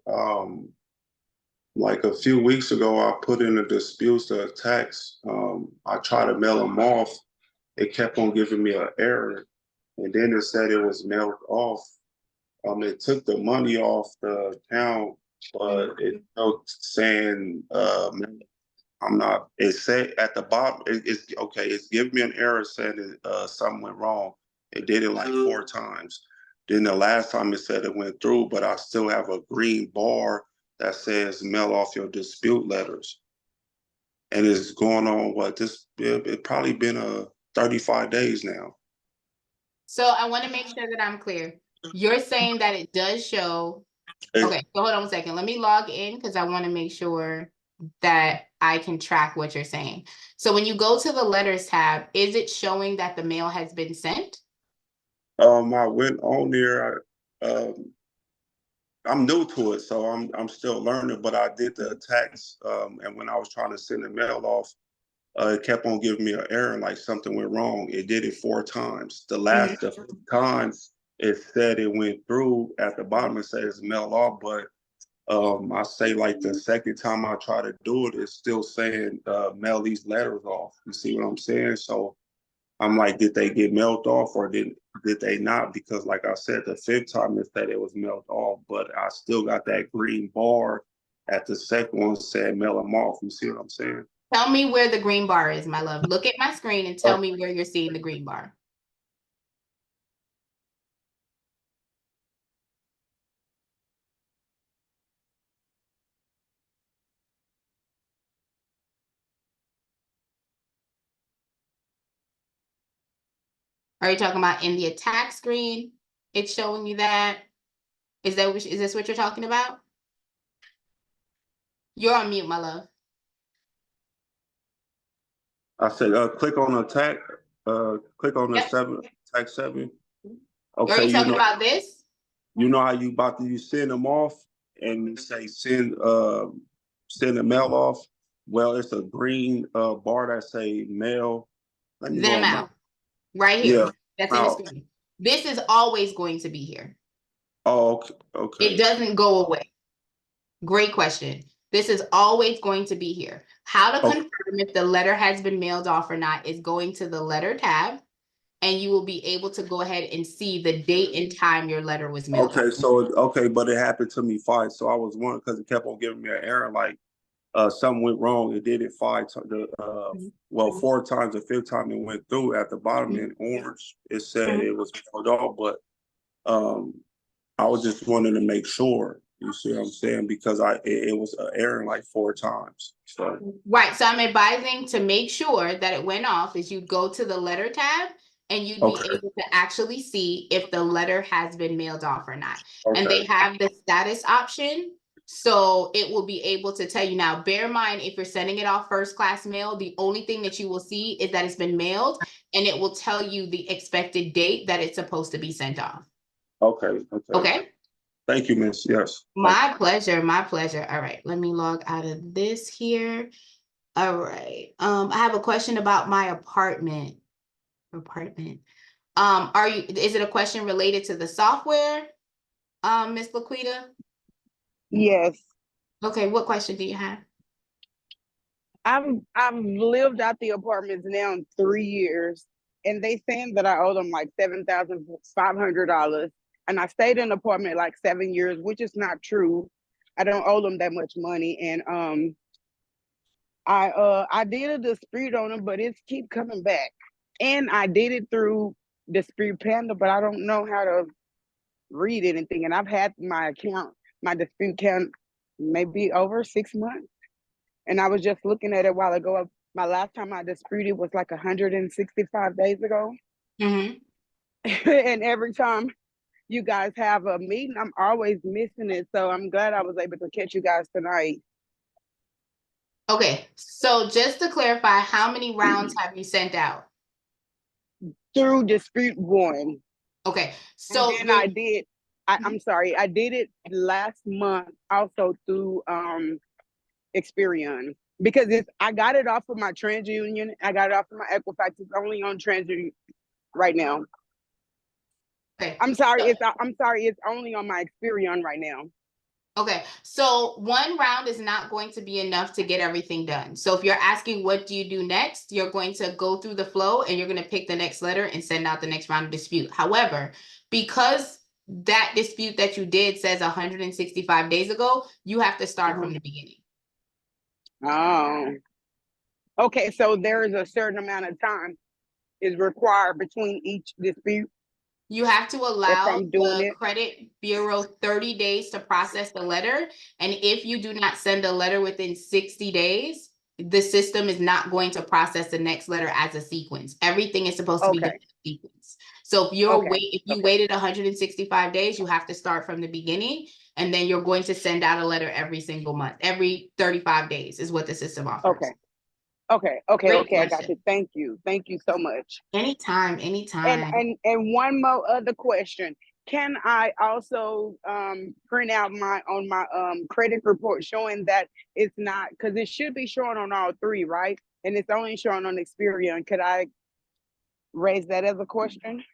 Like a few weeks ago, I put in a dispute to tax. I tried to mail them off. It kept on giving me an error, and then it said it was mailed off. It took the money off the account, but it's saying I'm not. It said at the bottom, it's okay. It's giving me an error saying something went wrong. It did it like 4 times. Then the last time it said it went through, but I still have a green bar that says mail off your dispute letters. And it's going on it probably been 35 days now. So I want to make sure that I'm clear. You're saying that it does show. Okay, so hold on a second. Let me log in because I want to make sure that I can track what you're saying. So when you go to the letters tab, is it showing that the mail has been sent? I went on there. I'm new to it, so I'm still learning. But I did the tax, and when I was trying to send the mail off, it kept on giving me an error, like something went wrong. It did it 4 times. The Mm-hmm. fifth time, it said it went through. At the bottom, it says mail off, but I say like the second time I try to do it, it's still saying mail these letters off. You see what I'm saying? So I'm like, did they get mailed off or did they not? Because like I said, the 5th time it said it was mailed off, but I still got that green bar at the second one said mail them off. You see what I'm saying? Tell me where the green bar is, my love. Look at my screen and tell me where you're seeing the green bar. Are you talking about in the attack screen? It's showing you that. Is this what you're talking about? You're on mute, my love. I said, click on attack, click on the Yep. 7, attack 7. Are Okay, you talking about this? you know how you send them off and you say send the mail off. Well, it's a green bar that say mail. Let me Them go out. Right here. Yeah. That's in the screen. This is always going to be here. Oh, okay. It doesn't go away. Great question. This is always going to be here. How to confirm if the letter has been mailed off or not is going to the letter tab, and you will be able to go ahead and see the date and time your letter was mailed off. Okay, so but it happened to me 5. So I was wondering because it kept on giving me an error, like something went wrong. It did it 5 times. 4 times. The 5th time it went through. At the bottom in orange, it said it was mailed off, but I was just wanting to make sure. You see what I'm saying? Because it was an error like 4 times. So Right. So I'm advising to make sure that it went off is you'd go to the letter tab and you'd be able to actually see if the letter has been mailed off or not. And they have the status option. So it will be able to tell you now, bear in mind, if you're sending it off first class mail, the only thing that you will see is that it's been mailed and it will tell you the expected date that it's supposed to be sent off. Okay. Thank you, Miss. Yes. My pleasure. My pleasure. All right. Let me log out of this here. All right. I have a question about my apartment. Is it a question related to the software, Miss Laquita? Yes. Okay, what question do you have? I've lived out the apartments now 3 years, and they saying that I owe them like $7,500, and I stayed in the apartment like 7 years, which is not true. I don't owe them that much money, and I did a dispute on them, but it's keep coming back, and I did it through Dispute Panda, but I don't know how to read anything, and I've had my dispute account maybe over 6 months. And I was just looking at it a while ago. My last time I disputed was like 165 days ago. Mm-hmm. And every time you guys have a meeting, I'm always missing it. So I'm glad I was able to catch you guys tonight. Okay, so just to clarify, how many rounds have you sent out? Through dispute 1. Okay, so and then I'm sorry, I did it last month also through Experian, because I got it off of my TransUnion. I got it off of my Equifax. It's only on TransUnion right now. Okay. I'm sorry, it's only on my Experian right now. Okay, so 1 round is not going to be enough to get everything done. So if you're asking what do you do next, you're going to go through the flow and you're going to pick the next letter and send out the next round of dispute. However, because that dispute that you did says 165 days ago, you have to start from the beginning. Oh, okay. So there is a certain amount of time is required between each dispute. You have to allow I'm doing the it. credit bureau 30 days to process the letter. And if you do not send a letter within 60 days, the system is not going to process the next letter as a sequence. Everything is supposed to be done in a sequence. So if you waited 165 days, you have to start from the beginning, and then you're going to send out a letter every single month. Every 35 days is what the system offers. Okay. I got you. Thank you so much. Anytime. And one more other question. can I also print out my credit report showing that it's not, because it should be showing on all three, right? And it's only showing on Experian. Could I raise that as a question?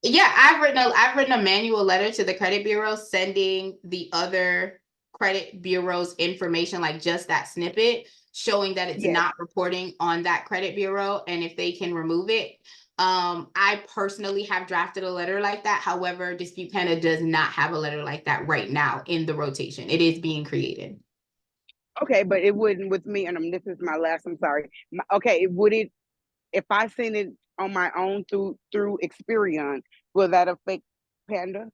Yeah, I've written a manual letter to the credit bureau sending the other credit bureau's information, like just that snippet, showing that it's Yes. not reporting on that credit bureau and if they can remove it. I personally have drafted a letter like that. However, Dispute Panda does not have a letter like that right now in the rotation. It is being created. Okay, but it wouldn't with me, and this is my last, I'm sorry. Okay, would it, if I send it on my own through Experian, will that affect Panda?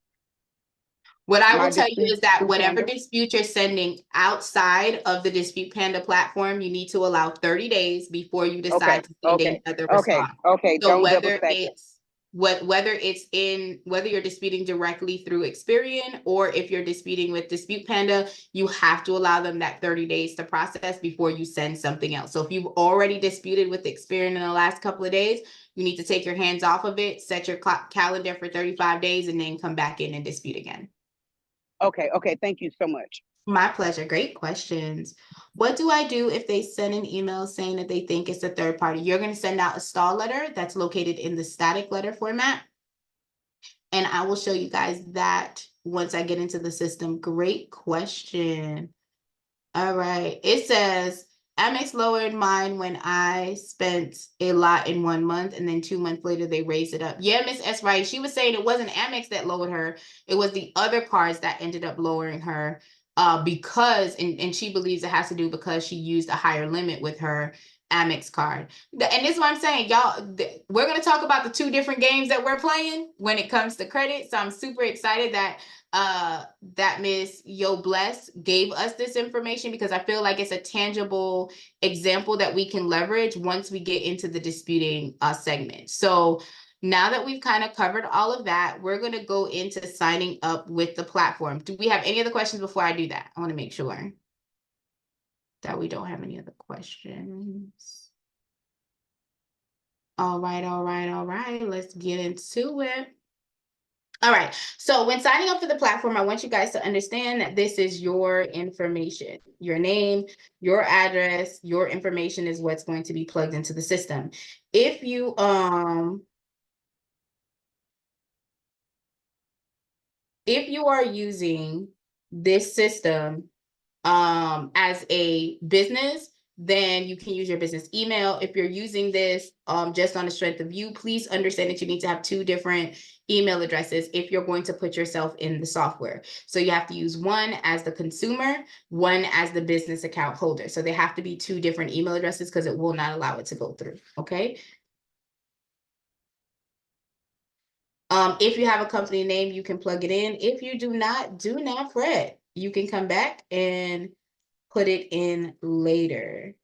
What I My will tell you dispute is that through whatever Panda? dispute you're sending outside of the Dispute Panda platform, you need to allow 30 days before you Okay, decide to send okay, another okay, response. okay, So don't double whether stack it. it's whether you're disputing directly through Experian or if you're disputing with Dispute Panda, you have to allow them that 30 days to process before you send something else. So if you've already disputed with Experian in the last couple of days, you need to take your hands off of it, set your calendar for 35 days, and then come back in and dispute again. Okay, okay, thank you so much. My pleasure. Great questions. What do I do if they send an email saying that they think it's a third party? You're going to send out a stall letter that's located in the static letter format. And I will show you guys that once I get into the system. Great question. All right. It says, Amex lowered mine when I spent a lot in 1 month, and then 2 months later they raised it up. Yeah, Miss S. Right. She was saying it wasn't Amex that lowered her. It was the other cards that ended up lowering her because, and she believes it has to do because she used a higher limit with her Amex card. And this is what I'm saying, y'all, we're going to talk about the two different games that we're playing when it comes to credit. So I'm super excited that Miss Yo Bless gave us this information, because I feel like it's a tangible example that we can leverage once we get into the disputing segment. So now that we've kind of covered all of that, we're going to go into signing up with the platform. Do we have any other questions before I do that? I want to make sure that we don't have any other questions. All right, all right, all right. Let's get into it. All right, so when signing up for the platform, I want you guys to understand that this is your information. Your name, your address, your information is what's going to be plugged into the system. If you are using this system as a business, then you can use your business email. If you're using this just on the strength of you, please understand that you need to have 2 different email addresses if you're going to put yourself in the software. So you have to use one as the consumer, one as the business account holder. So they have to be 2 different email addresses because it will not allow it to go through, okay? If you have a company name, you can plug it in. If you do not fret. You can come back and put it in later.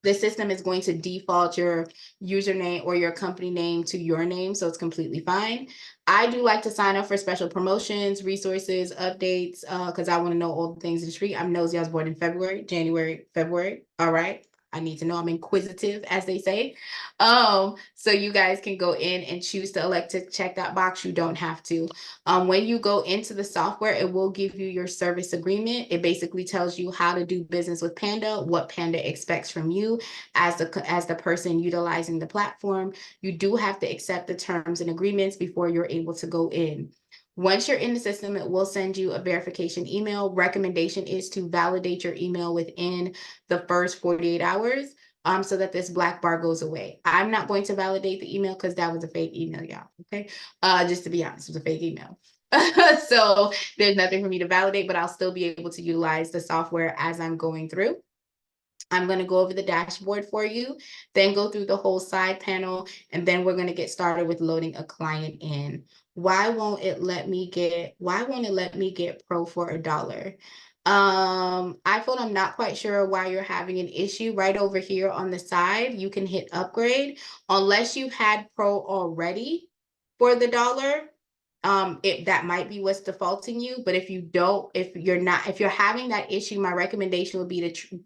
The system is going to default your username or your company name to your name, so it's completely fine. I do like to sign up for special promotions, resources, updates, because I want to know all the things in the street. I'm nosy. I was born in February, January, February. All right. I need to know. I'm inquisitive, as they say. So you guys can go in and choose to elect to check that box. You don't have to. When you go into the software, it will give you your service agreement. It basically tells you how to do business with Panda, what Panda expects from you as the person utilizing the platform. You do have to accept the terms and agreements before you're able to go in. Once you're in the system, it will send you a verification email. Recommendation is to validate your email within the first 48 hours so that this black bar goes away. I'm not going to validate the email because that was a fake email, y'all, okay? Just to be honest, it was a fake email. So there's nothing for me to validate, but I'll still be able to utilize the software as I'm going through. I'm going to go over the dashboard for you, then go through the whole side panel, and then we're going to get started with loading a client in. Why won't it let me get pro for $1? iPhone, I'm not quite sure why you're having an issue. Right over here on the side, you can hit upgrade. Unless you've had pro already for the $1, that might be what's defaulting you. But if you're having that issue, my recommendation would be to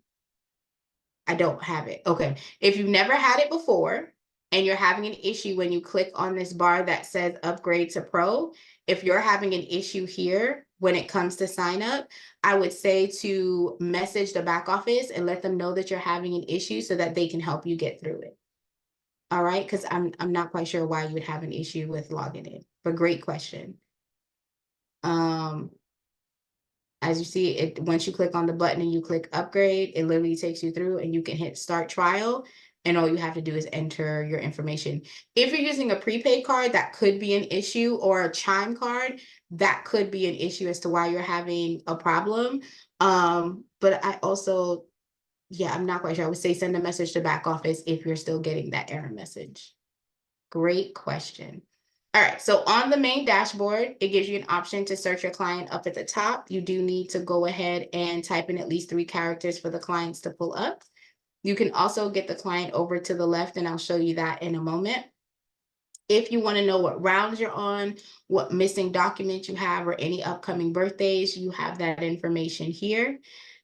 I don't have it. Okay. If you've never had it before, and you're having an issue when you click on this bar that says upgrade to pro, if you're having an issue here when it comes to sign up, I would say to message the back office and let them know that you're having an issue so that they can help you get through it. All right, because I'm not quite sure why you would have an issue with logging in, but great question. As you see, it once you click on the button and you click upgrade, it literally takes you through and you can hit start trial, and all you have to do is enter your information. If you're using a prepaid card, that could be an issue, or a Chime card, that could be an issue as to why you're having a problem. But I also, yeah, I'm not quite sure. I would say send a message to back office if you're still getting that error message. Great question. All right, so on the main dashboard, it gives you an option to search your client up at the top. You do need to go ahead and type in at least 3 characters for the clients to pull up. You can also get the client over to the left, and I'll show you that in a moment. If you want to know what rounds you're on, what missing documents you have, or any upcoming birthdays, you have that information here.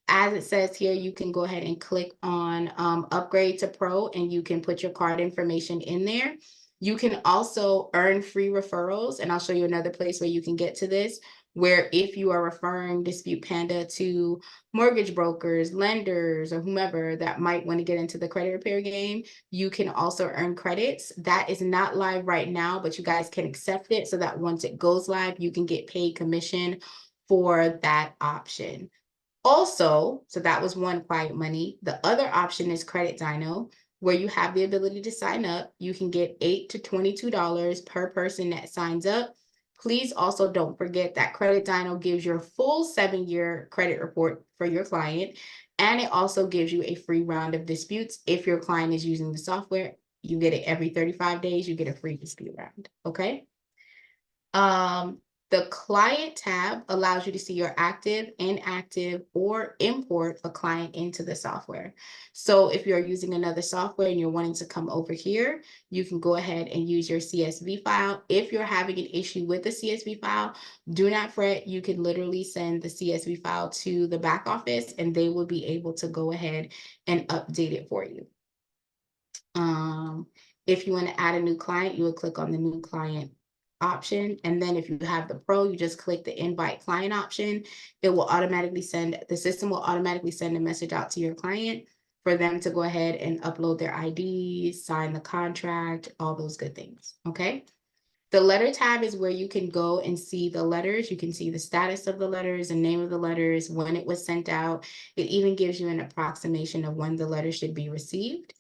As it says here, you can go ahead and click on upgrade to pro, and you can put your card information in there. You can also earn free referrals, and I'll show you another place where you can get to this, where if you are referring Dispute Panda to mortgage brokers, lenders, or whomever that might want to get into the credit repair game, you can also earn credits. That is not live right now, but you guys can accept it so that once it goes live, you can get paid commission for that option. Also, so that was one quiet money. The other option is Credit Dino, where you have the ability to sign up. You can get $8 to $22 per person that signs up. Please also don't forget that Credit Dino gives your full 7-year credit report for your client, and it also gives you a free round of disputes. If your client is using the software, you get it every 35 days, you get a free dispute round, okay? The client tab allows you to see your active, inactive, or import a client into the software. So if you're using another software and you're wanting to come over here, you can go ahead and use your CSV file. If you're having an issue with the CSV file, do not fret. You can literally send the CSV file to the back office and they will be able to go ahead and update it for you. If you want to add a new client, you would click on the new client option, and then if you have the pro, you just click the invite client option. It will automatically send, the system will automatically send a message out to your client for them to go ahead and upload their IDs, sign the contract, all those good things, okay? The letter tab is where you can go and see the letters. You can see the status of the letters, the name of the letters, when it was sent out. It even gives you an approximation of when the letter should be received.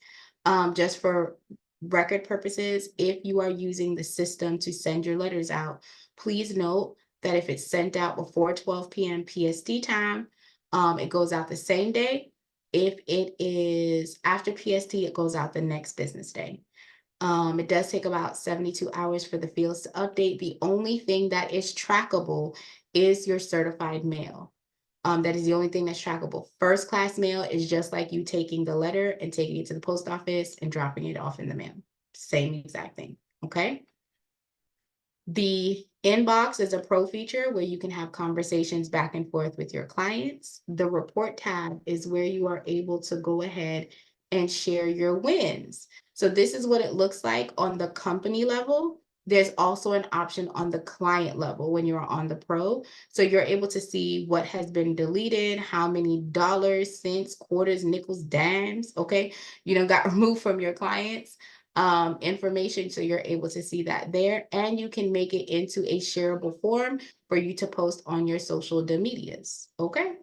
Just for record purposes, if you are using the system to send your letters out, please note that if it's sent out before 12 p.m. PST time, it goes out the same day. If it is after PST, it goes out the next business day. It does take about 72 hours for the fields to update. The only thing that is trackable is your certified mail. That is the only thing that's trackable. First class mail is just like you taking the letter and taking it to the post office and dropping it off in the mail. Same exact thing, okay? The inbox is a pro feature where you can have conversations back and forth with your clients. The report tab is where you are able to go ahead and share your wins. So this is what it looks like on the company level. There's also an option on the client level when you're on the pro. So you're able to see what has been deleted, how many dollars, cents, quarters, nickels, dimes, okay, got removed from your clients. Information, so you're able to see that there, and you can make it into a shareable form for you to post on your social medias, okay?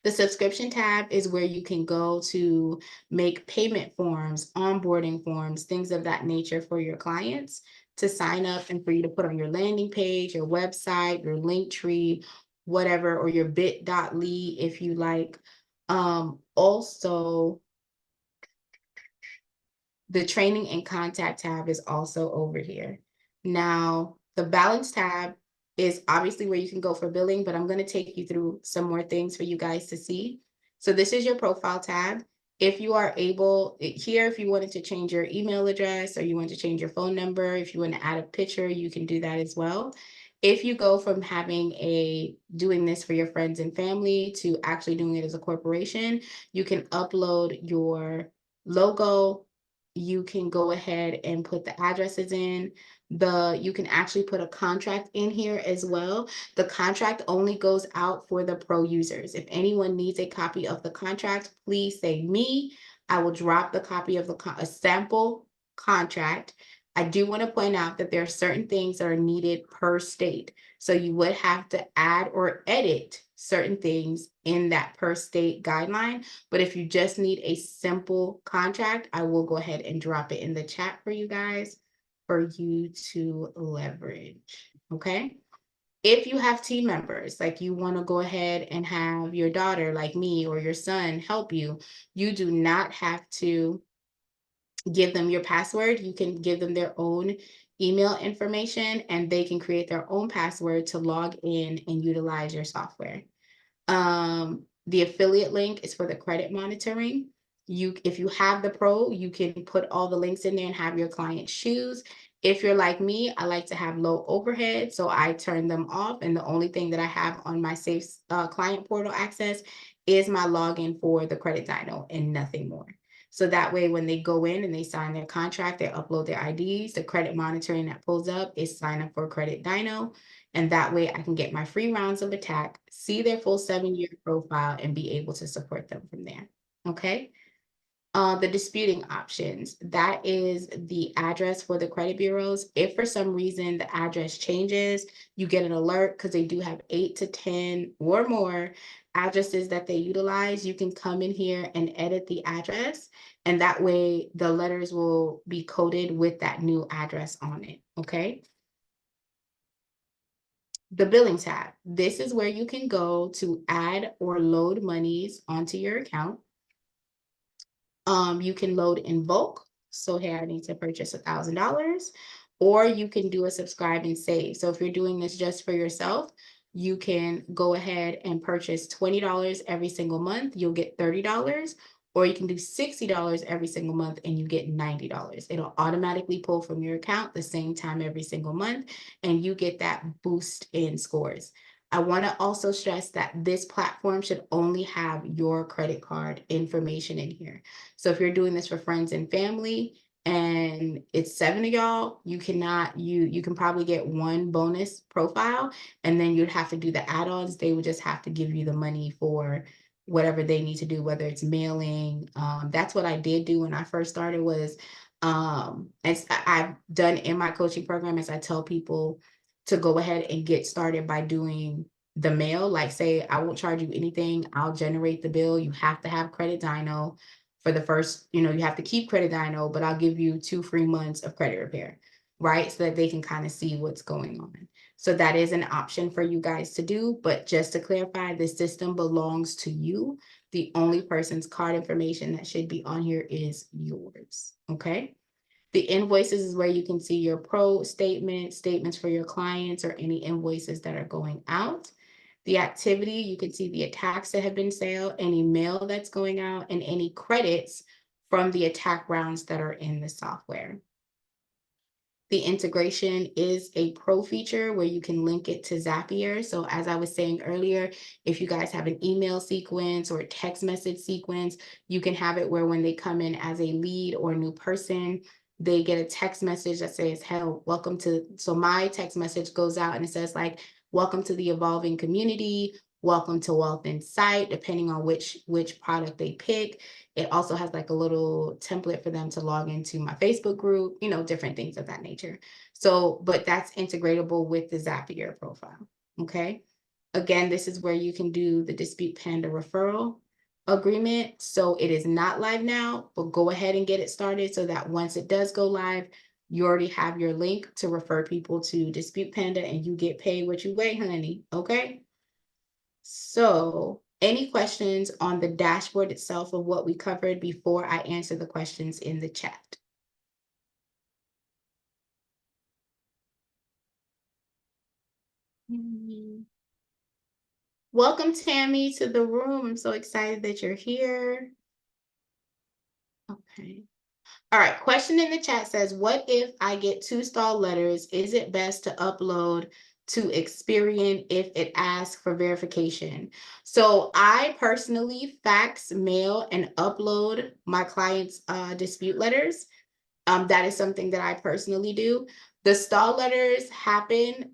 The subscription tab is where you can go to make payment forms, onboarding forms, things of that nature for your clients to sign up and for you to put on your landing page, your website, your link tree, whatever, or your bit.ly if you like. Also, the training and contact tab is also over here. Now, the balance tab is obviously where you can go for billing, but I'm going to take you through some more things for you guys to see. So this is your profile tab. If you are able here, if you wanted to change your email address or you want to change your phone number, if you want to add a picture, you can do that as well. If you go from doing this for your friends and family to actually doing it as a corporation, you can upload your logo, you can go ahead and put the addresses in. You can actually put a contract in here as well. The contract only goes out for the pro users. If anyone needs a copy of the contract, please say me. I will drop the copy of a sample contract. I do want to point out that there are certain things that are needed per state. So you would have to add or edit certain things in that per state guideline. But if you just need a simple contract, I will go ahead and drop it in the chat for you guys for you to leverage. Okay. If you have team members, like you want to go ahead and have your daughter, like me, or your son help you, you do not have to give them your password. You can give them their own email information and they can create their own password to log in and utilize your software. The affiliate link is for the credit monitoring. If you have the pro, you can put all the links in there and have your clients choose. If you're like me, I like to have low overhead, so I turn them off. And the only thing that I have on my safe client portal access is my login for the credit dyno and nothing more. So that way, when they go in and they sign their contract, they upload their IDs, the credit monitoring that pulls up is sign up for credit dyno. And that way I can get my free rounds of attack, see their full 7-year profile, and be able to support them from there. Okay. The disputing options, that is the address for the credit bureaus. If for some reason the address changes, you get an alert because they do have 8 to 10 or more addresses that they utilize. You can come in here and edit the address, and that way the letters will be coded with that new address on it. Okay. The billing tab, this is where you can go to add or load monies onto your account. You can load in bulk. So here I need to purchase $1,000, or you can do a subscribe and save. So if you're doing this just for yourself, you can go ahead and purchase $20 every single month. You'll get $30, or you can do $60 every single month and you get $90. It'll automatically pull from your account the same time every single month, and you get that boost in scores. I want to also stress that this platform should only have your credit card information in here. So if you're doing this for friends and family and it's 7 of y'all, you cannot, you can probably get one bonus profile, and then you'd have to do the add-ons. They would just have to give you the money for whatever they need to do, whether it's mailing. That's what I did do when I first started was, as I've done in my coaching program, is I tell people to go ahead and get started by doing the mail. Like, say, I won't charge you anything. I'll generate the bill. You have to have credit dyno for the first, you have to keep credit dyno, but I'll give you 2 free months of credit repair, right? So that they can kind of see what's going on. So that is an option for you guys to do. But just to clarify, the system belongs to you. The only person's card information that should be on here is yours. Okay. The invoices is where you can see your pro statements for your clients, or any invoices that are going out. The activity, you can see the attacks that have been sold, any mail that's going out, and any credits from the attack rounds that are in the software. The integration is a pro feature where you can link it to Zapier. So as I was saying earlier, if you guys have an email sequence or a text message sequence, you can have it where when they come in as a lead or a new person, they get a text message that says, "Hey, welcome to," so my text message goes out and it says like, "Welcome to the evolving community. Welcome to Wealth Insight," depending on which product they pick. It also has like a little template for them to log into my Facebook group, different things of that nature. So, but that's integratable with the Zapier profile. Okay. Again, this is where you can do the Dispute Panda referral agreement. So it is not live now, but go ahead and get it started so that once it does go live, you already have your link to refer people to Dispute Panda and you get paid what you weigh, honey. Okay. So any questions on the dashboard itself of what we covered before I answer the questions in the chat? Welcome, Tammy, to the room. I'm so excited that you're here. Okay. All right. Question in the chat says, what if I get 2 stall letters? Is it best to upload to Experian if it asks for verification? So I personally fax, mail, and upload my clients' dispute letters. That is something that I personally do. The stall letters happen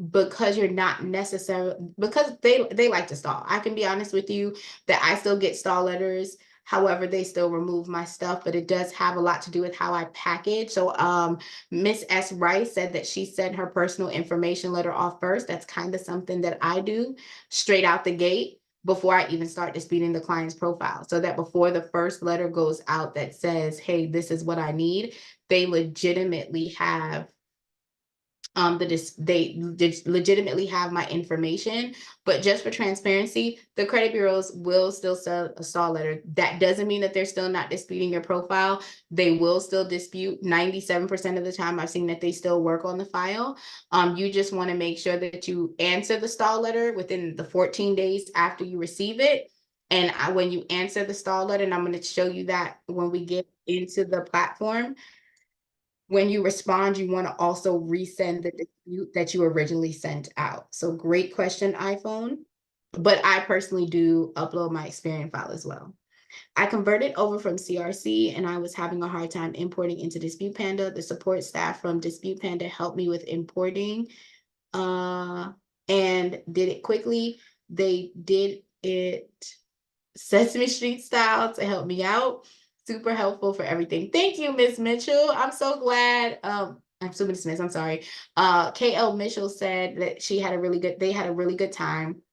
because you're not necessarily, because they like to stall. I can be honest with you that I still get stall letters. However, they still remove my stuff, but it does have a lot to do with how I package. So Miss S. Rice said that she sent her personal information letter off first. That's kind of something that I do straight out the gate before I even start disputing the client's profile, so that before the first letter goes out that says, hey, this is what I need, they legitimately have legitimately have my information. But just for transparency, the credit bureaus will still sell a stall letter. That doesn't mean that they're still not disputing your profile. They will still dispute. 97% of the time I've seen that they still work on the file. You just want to make sure that you answer the stall letter within the 14 days after you receive it. And when you answer the stall letter, and I'm going to show you that when we get into the platform, when you respond, you want to also resend the dispute that you originally sent out. So great question, iPhone. But I personally do upload my Experian file as well. I converted over from CRC and I was having a hard time importing into Dispute Panda. The support staff from Dispute Panda helped me with importing and did it quickly. They did it Sesame Street style to help me out. Super helpful for everything. Thank you, Miss Mitchell. I'm so glad. I'm so Miss Smith, I'm sorry. KL Mitchell said that they had a really good time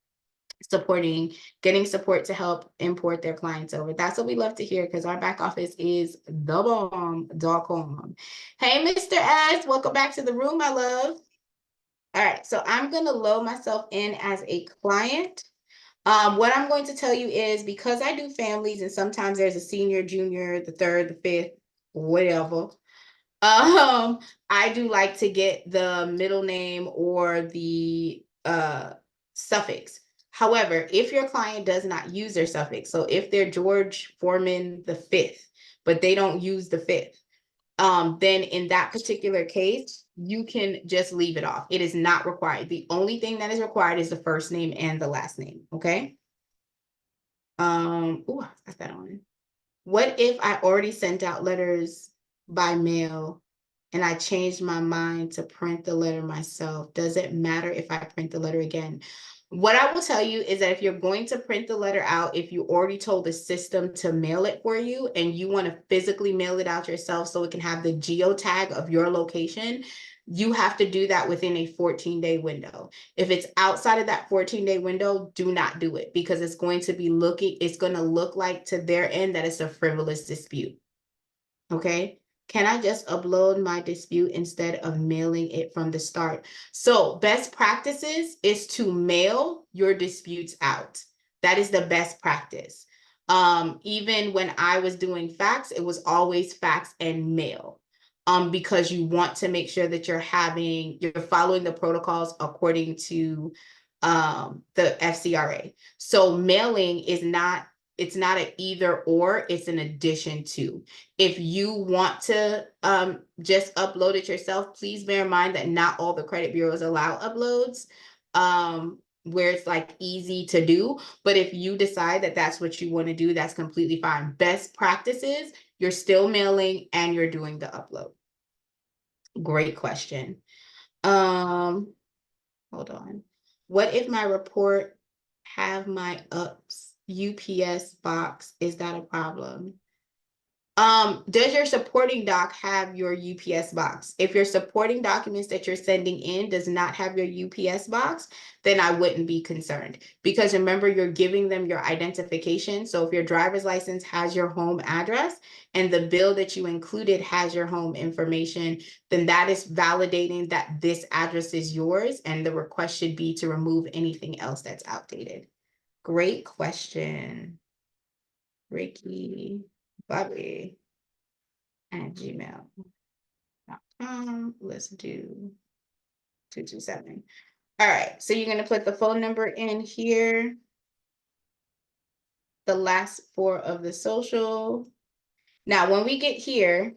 getting support to help import their clients over. That's what we love to hear, because our back office is thebomb.com. Hey, Mr. S, welcome back to the room, my love. All right, so I'm gonna load myself in as a client. What I'm going to tell you is, because I do families and sometimes there's a senior, junior, the third, the fifth, whatever. I do like to get the middle name or the suffix. However, if your client does not use their suffix, so if they're George Foreman the fifth, but they don't use the fifth, then in that particular case, you can just leave it off. It is not required. The only thing that is required is the first name and the last name, okay? Oh, I got that on. What if I already sent out letters by mail and I changed my mind to print the letter myself? Does it matter if I print the letter again? What I will tell you is that if you're going to print the letter out, if you already told the system to mail it for you and you want to physically mail it out yourself so it can have the geotag of your location, you have to do that within a 14-day window. If it's outside of that 14-day window, do not do it, because it's going to look like to their end that it's a frivolous dispute. Okay. Can I just upload my dispute instead of mailing it from the start? So best practices is to mail your disputes out. That is the best practice. Even when I was doing fax, it was always fax and mail. Because you want to make sure that you're following the protocols according to the FCRA. So mailing is it's not an either or, it's an addition to. If you want to just upload it yourself, please bear in mind that not all the credit bureaus allow uploads where it's like easy to do. But if you decide that that's what you want to do, that's completely fine. Best practices, you're still mailing and you're doing the upload. Great question. Hold on. What if my report have my UPS box? Is that a problem? Does your supporting doc have your UPS box? If your supporting documents that you're sending in does not have your UPS box, then I wouldn't be concerned, because remember, you're giving them your identification. So if your driver's license has your home address and the bill that you included has your home information, then that is validating that this address is yours, and the request should be to remove anything else that's outdated. Great question, Ricky. Bobby at gmail.com. Let's do 227. All right, so you're going to put the phone number in here, the last 4 of the social. Now, when we get here,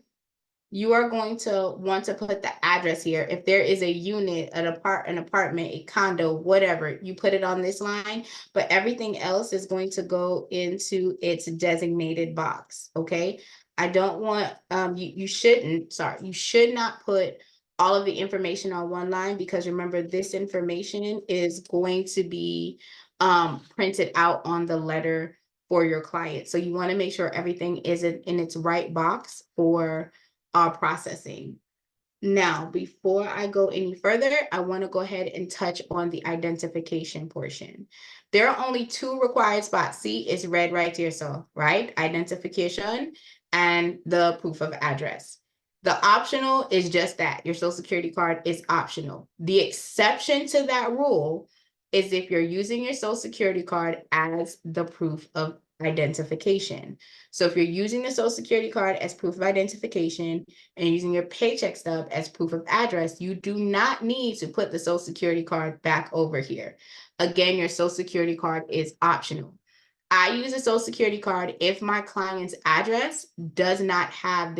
you are going to want to put the address here. If there is a unit, an apartment, a condo, whatever, you put it on this line, but everything else is going to go into its designated box, okay? I don't want, you shouldn't, sorry, you should not put all of the information on one line, because remember, this information is going to be printed out on the letter for your client. So you want to make sure everything is in its right box for processing. Now, before I go any further, I want to go ahead and touch on the identification portion. There are only two required spots. See, it's red right here, so, right? Identification and the proof of address. The optional is just that. Your social security card is optional. The exception to that rule is if you're using your social security card as the proof of identification. So if you're using the social security card as proof of identification and using your paycheck stub as proof of address, you do not need to put the social security card back over here. Again, your social security card is optional. I use a social security card if my client's address does not have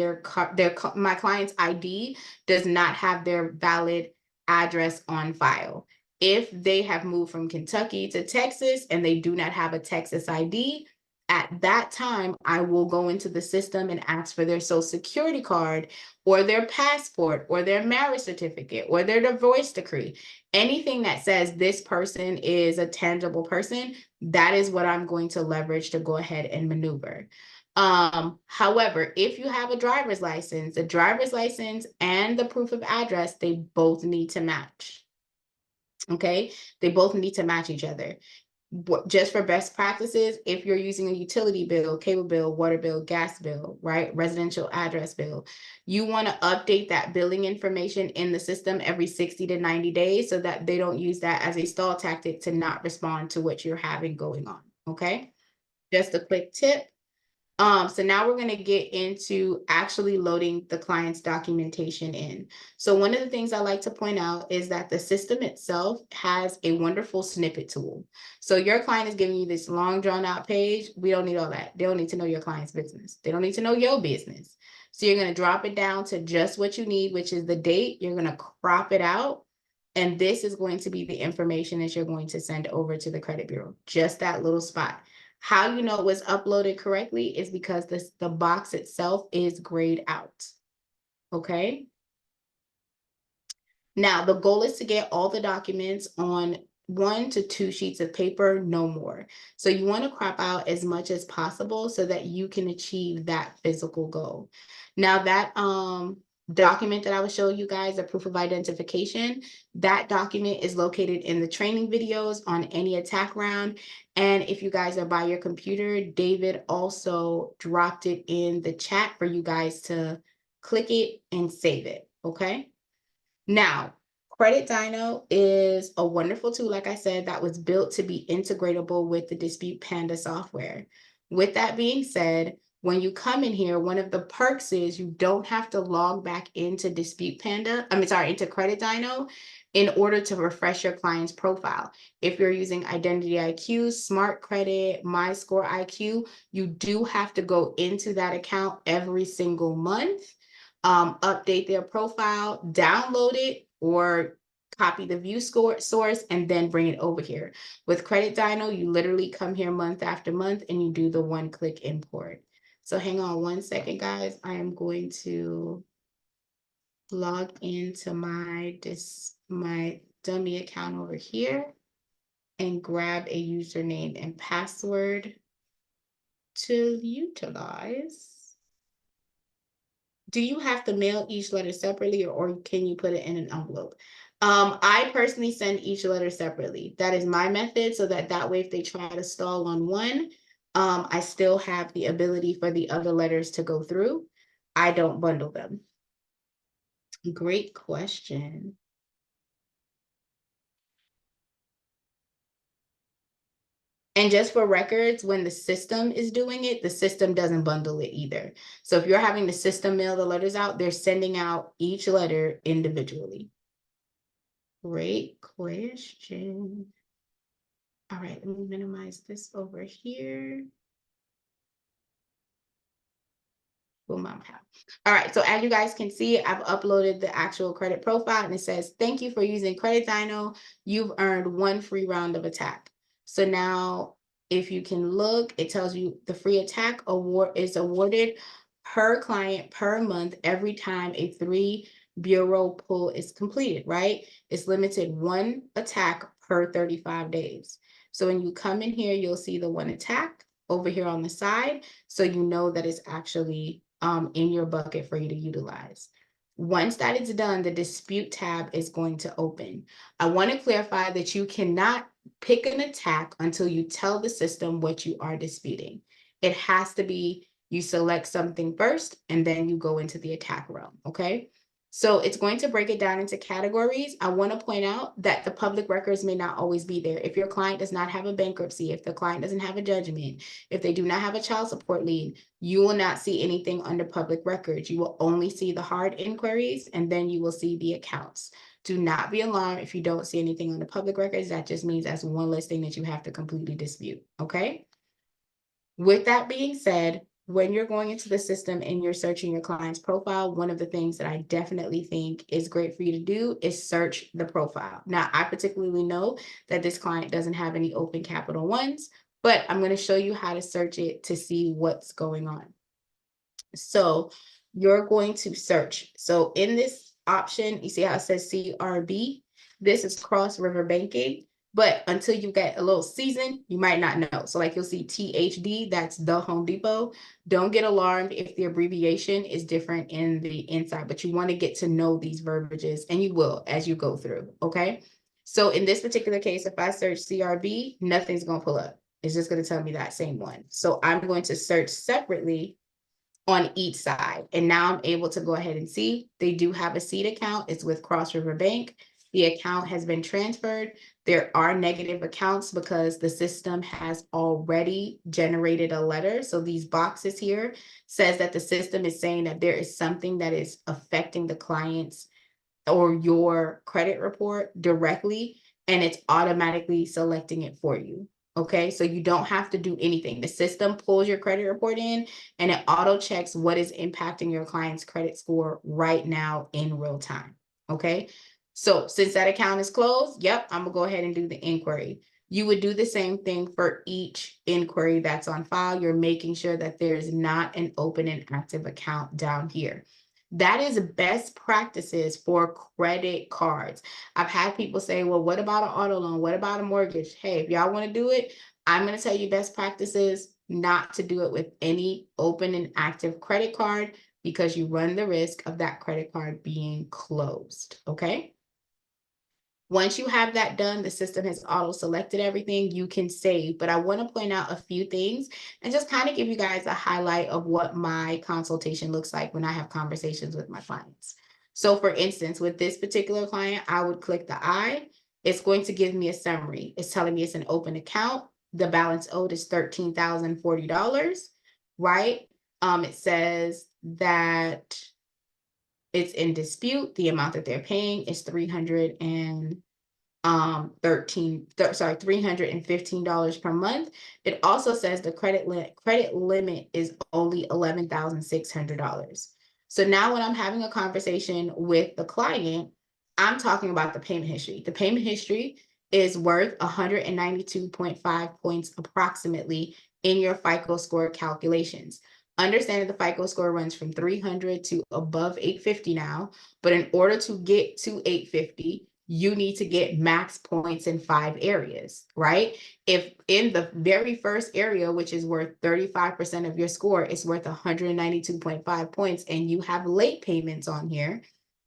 my client's ID does not have their valid address on file. If they have moved from Kentucky to Texas and they do not have a Texas ID, at that time, I will go into the system and ask for their social security card or their passport or their marriage certificate or their divorce decree. Anything that says this person is a tangible person, that is what I'm going to leverage to go ahead and maneuver. However, if you have a driver's license, the driver's license and the proof of address, they both need to match. Okay, they both need to match each other. Just for best practices, if you're using a utility bill, cable bill, water bill, gas bill, right, residential address bill, you want to update that billing information in the system every 60 to 90 days so that they don't use that as a stall tactic to not respond to what you're having going on. Okay, just a quick tip. So now we're going to get into actually loading the client's documentation in. So one of the things I like to point out is that the system itself has a wonderful snippet tool. So your client is giving you this long drawn out page. We don't need all that. They don't need to know your client's business. They don't need to know your business. So you're going to drop it down to just what you need, which is the date. You're going to crop it out. And this is going to be the information that you're going to send over to the credit bureau. Just that little spot. How you know it was uploaded correctly is because the box itself is grayed out. Okay. Now, the goal is to get all the documents on 1 to 2 sheets of paper, no more. So you want to crop out as much as possible so that you can achieve that physical goal. Now that document that I was showing you guys, a proof of identification, that document is located in the training videos on any attack round. And if you guys are by your computer, David also dropped it in the chat for you guys to click it and save it. Okay. Now, Credit Dyno is a wonderful tool, like I said, that was built to be integratable with the Dispute Panda software. With that being said, when you come in here, one of the perks is you don't have to log back into Dispute Panda, into Credit Dyno in order to refresh your client's profile. If you're using Identity IQ, Smart Credit, My Score IQ, you do have to go into that account every single month. Update their profile, download it, or copy the view source, and then bring it over here. With Credit Dyno, you literally come here month after month and you do the one-click import. So hang on one second, guys. I am going to log into my dummy account over here and grab a username and password to utilize. Do you have to mail each letter separately, or can you put it in an envelope? I personally send each letter separately. That is my method, so that way if they try to stall on one, I still have the ability for the other letters to go through. I don't bundle them. Great question. And just for records, when the system is doing it, the system doesn't bundle it either. So if you're having the system mail the letters out, they're sending out each letter individually. Great question. All right, let me minimize this over here. Boom, all right, so as you guys can see, I've uploaded the actual credit profile and it says, thank you for using Credit Dyno. You've earned 1 free round of attack. So now if you can look, it tells you the free attack award is awarded per client per month every time a 3 bureau pull is completed, right? It's limited 1 attack per 35 days. So when you come in here, you'll see the 1 attack over here on the side. So you know that it's actually in your bucket for you to utilize. Once that is done, the dispute tab is going to open. I want to clarify that you cannot pick an attack until you tell the system what you are disputing. It has to be you select something first and then you go into the attack realm, okay? So it's going to break it down into categories. I want to point out that the public records may not always be there. If your client does not have a bankruptcy, if the client doesn't have a judgment, if they do not have a child support lien, you will not see anything under public records. You will only see the hard inquiries and then you will see the accounts. Do not be alarmed if you don't see anything on the public records. That just means that's one less thing that you have to completely dispute, okay? With that being said, when you're going into the system and you're searching your client's profile, one of the things that I definitely think is great for you to do is search the profile. Now, I particularly know that this client doesn't have any open Capital Ones, but I'm going to show you how to search it to see what's going on. So you're going to search. So in this option, you see how it says CRB? This is cross river banking. But until you get a little seasoned, you might not know. So like you'll see THD, that's the Home Depot. Don't get alarmed if the abbreviation is different in the inside, but you want to get to know these verbiages, and you will as you go through, okay? So in this particular case, if I search CRB, nothing's going to pull up. It's just going to tell me that same one. So I'm going to search separately on each side. And now I'm able to go ahead and see they do have a seed account. It's with Cross River Bank. The account has been transferred. There are negative accounts because the system has already generated a letter. So these boxes here says that the system is saying that there is something that is affecting the client's or your credit report directly, and it's automatically selecting it for you. Okay, so you don't have to do anything. The system pulls your credit report in and it auto checks what is impacting your client's credit score right now in real time. Okay, so since that account is closed, yep, I'm gonna go ahead and do the inquiry. You would do the same thing for each inquiry that's on file. You're making sure that there is not an open and active account down here. That is best practices for credit cards. I've had people say, well, what about an auto loan? What about a mortgage? Hey, if y'all want to do it, I'm going to tell you best practices not to do it with any open and active credit card because you run the risk of that credit card being closed. Okay. Once you have that done, the system has auto-selected everything, you can save. But I want to point out a few things and just kind of give you guys a highlight of what my consultation looks like when I have conversations with my clients. So for instance, with this particular client, I would click the I. It's going to give me a summary. It's telling me it's an open account. The balance owed is $13,040, right? It says that it's in dispute. The amount that they're paying is $315 per month. It also says the credit limit is only $11,600. So now when I'm having a conversation with the client, I'm talking about the payment history. The payment history is worth 192.5 points approximately in your FICO score calculations. Understanding the FICO score runs from 300 to above 850 now, but in order to get to 850, you need to get max points in 5 areas, right? If in the very first area, which is worth 35% of your score, is worth 192.5 points, and you have late payments on here,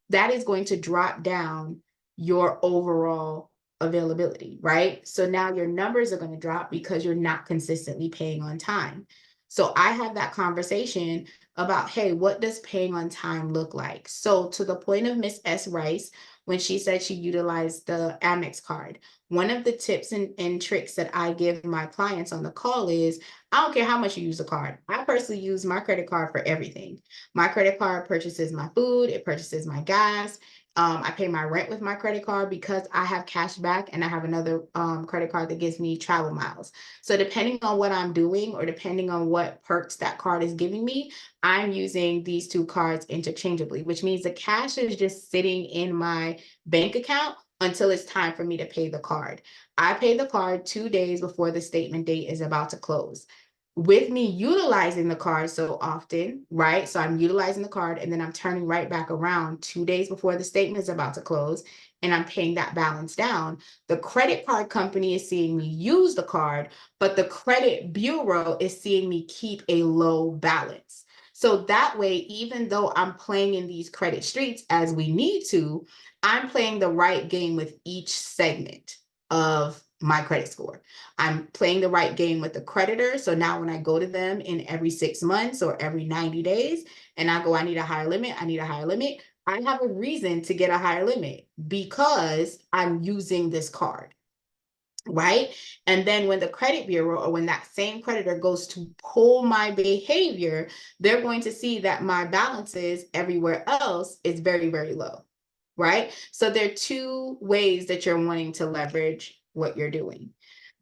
that is going to drop down your overall availability, right? So now your numbers are going to drop because you're not consistently paying on time. So I have that conversation about, hey, what does paying on time look like? So to the point of Miss S. Rice, when she said she utilized the Amex card, one of the tips and tricks that I give my clients on the call is, I don't care how much you use the card. I personally use my credit card for everything. My credit card purchases my food, it purchases my gas. I pay my rent with my credit card because I have cash back, and I have another credit card that gives me travel miles. So depending on what I'm doing or depending on what perks that card is giving me, I'm using these two cards interchangeably, which means the cash is just sitting in my bank account until it's time for me to pay the card. I pay the card 2 days before the statement date is about to close. with me utilizing the card so often, right? So I'm utilizing the card and then I'm turning right back around 2 days before the statement is about to close and I'm paying that balance down. The credit card company is seeing me use the card, but the credit bureau is seeing me keep a low balance. So that way, even though I'm playing in these credit streets as we need to, I'm playing the right game with each segment of my credit score. I'm playing the right game with the creditor. So now when I go to them in every 6 months or every 90 days, and I go, I need a higher limit, I need a higher limit, I have a reason to get a higher limit because I'm using this card, right? And then when the credit bureau or when that same creditor goes to pull my behavior, they're going to see that my balances everywhere else is very, very low, right? So there are 2 ways that you're wanting to leverage what you're doing.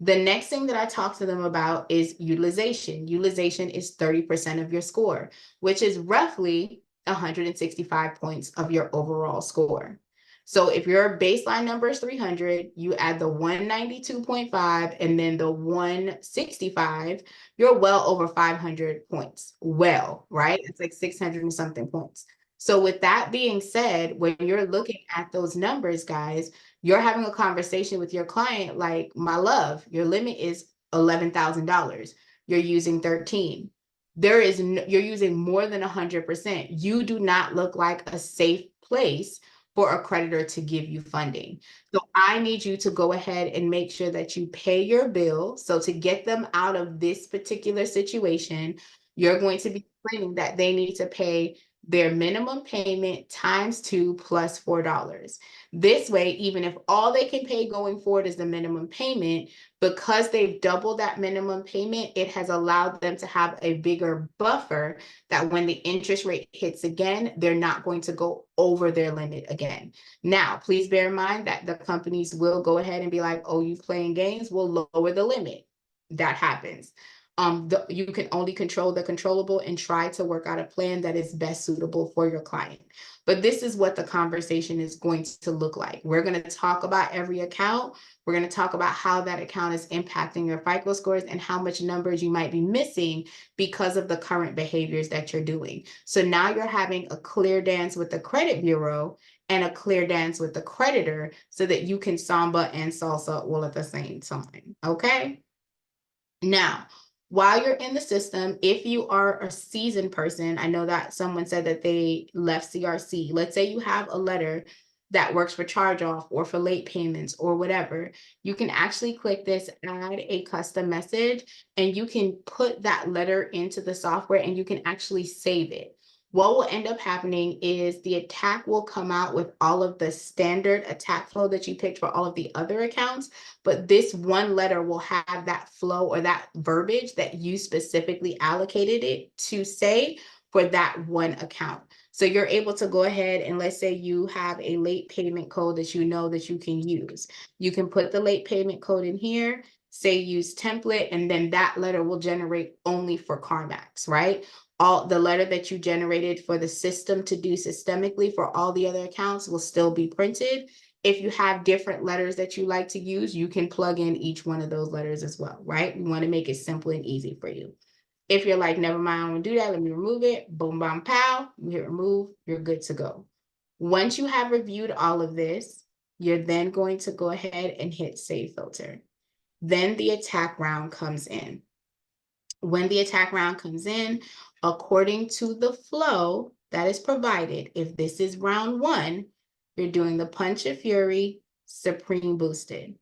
The next thing that I talk to them about is utilization. Utilization is 30% of your score, which is roughly 165 points of your overall score. So if your baseline number is 300, you add the 192.5 and then the 165, you're well over 500 points. Well, right? It's like 600 and something points. So with that being said, when you're looking at those numbers, guys, you're having a conversation with your client like, my love, your limit is $11,000. You're using 13. You're using more than 100%. You do not look like a safe place for a creditor to give you funding. So I need you to go ahead and make sure that you pay your bill. So to get them out of this particular situation, you're going to be explaining that they need to pay their minimum payment times 2 plus $4. This way, even if all they can pay going forward is the minimum payment, because they've doubled that minimum payment, it has allowed them to have a bigger buffer that when the interest rate hits again, they're not going to go over their limit again. Now, please bear in mind that the companies will go ahead and be like, oh, you playing games, we'll lower the limit. That happens. You can only control the controllable and try to work out a plan that is best suitable for your client. But this is what the conversation is going to look like. We're going to talk about every account. We're going to talk about how that account is impacting your FICO scores and how much numbers you might be missing because of the current behaviors that you're doing. So now you're having a clear dance with the credit bureau and a clear dance with the creditor so that you can samba and salsa all at the same time. Okay? Now, while you're in the system, if you are a seasoned person, I know that someone said that they left CRC. Let's say you have a letter that works for charge off or for late payments or whatever. You can actually click this add a custom message and you can put that letter into the software and you can actually save it. What will end up happening is the attack will come out with all of the standard attack flow that you picked for all of the other accounts, but this one letter will have that flow or that verbiage that you specifically allocated it to say for that one account. So you're able to go ahead and let's say you have a late payment code that you know that you can use. You can put the late payment code in here, say use template, and then that letter will generate only for CarMax, right? All the letter that you generated for the system to do systemically for all the other accounts will still be printed. If you have different letters that you like to use, you can plug in each one of those letters as well, right? We want to make it simple and easy for you. If you're like, never mind, I want to do that, let me remove it. Boom, bam, pow, you hit remove, you're good to go. Once you have reviewed all of this, you're then going to go ahead and hit save filter. Then the attack round comes in. When the attack round comes in, according to the flow that is provided, if this is round 1, you're doing the Punch of Fury, Supreme Boosted.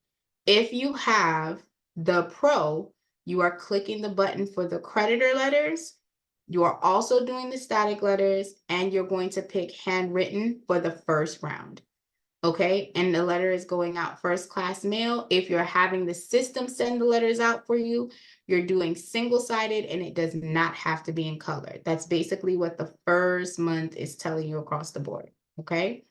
If you have the Pro, you are clicking the button for the creditor letters. You are also doing the static letters, and you're going to pick handwritten for the first round. Okay, and the letter is going out first class mail. If you're having the system send the letters out for you, you're doing single-sided and it does not have to be in color. That's basically what the first month is telling you across the board, okay?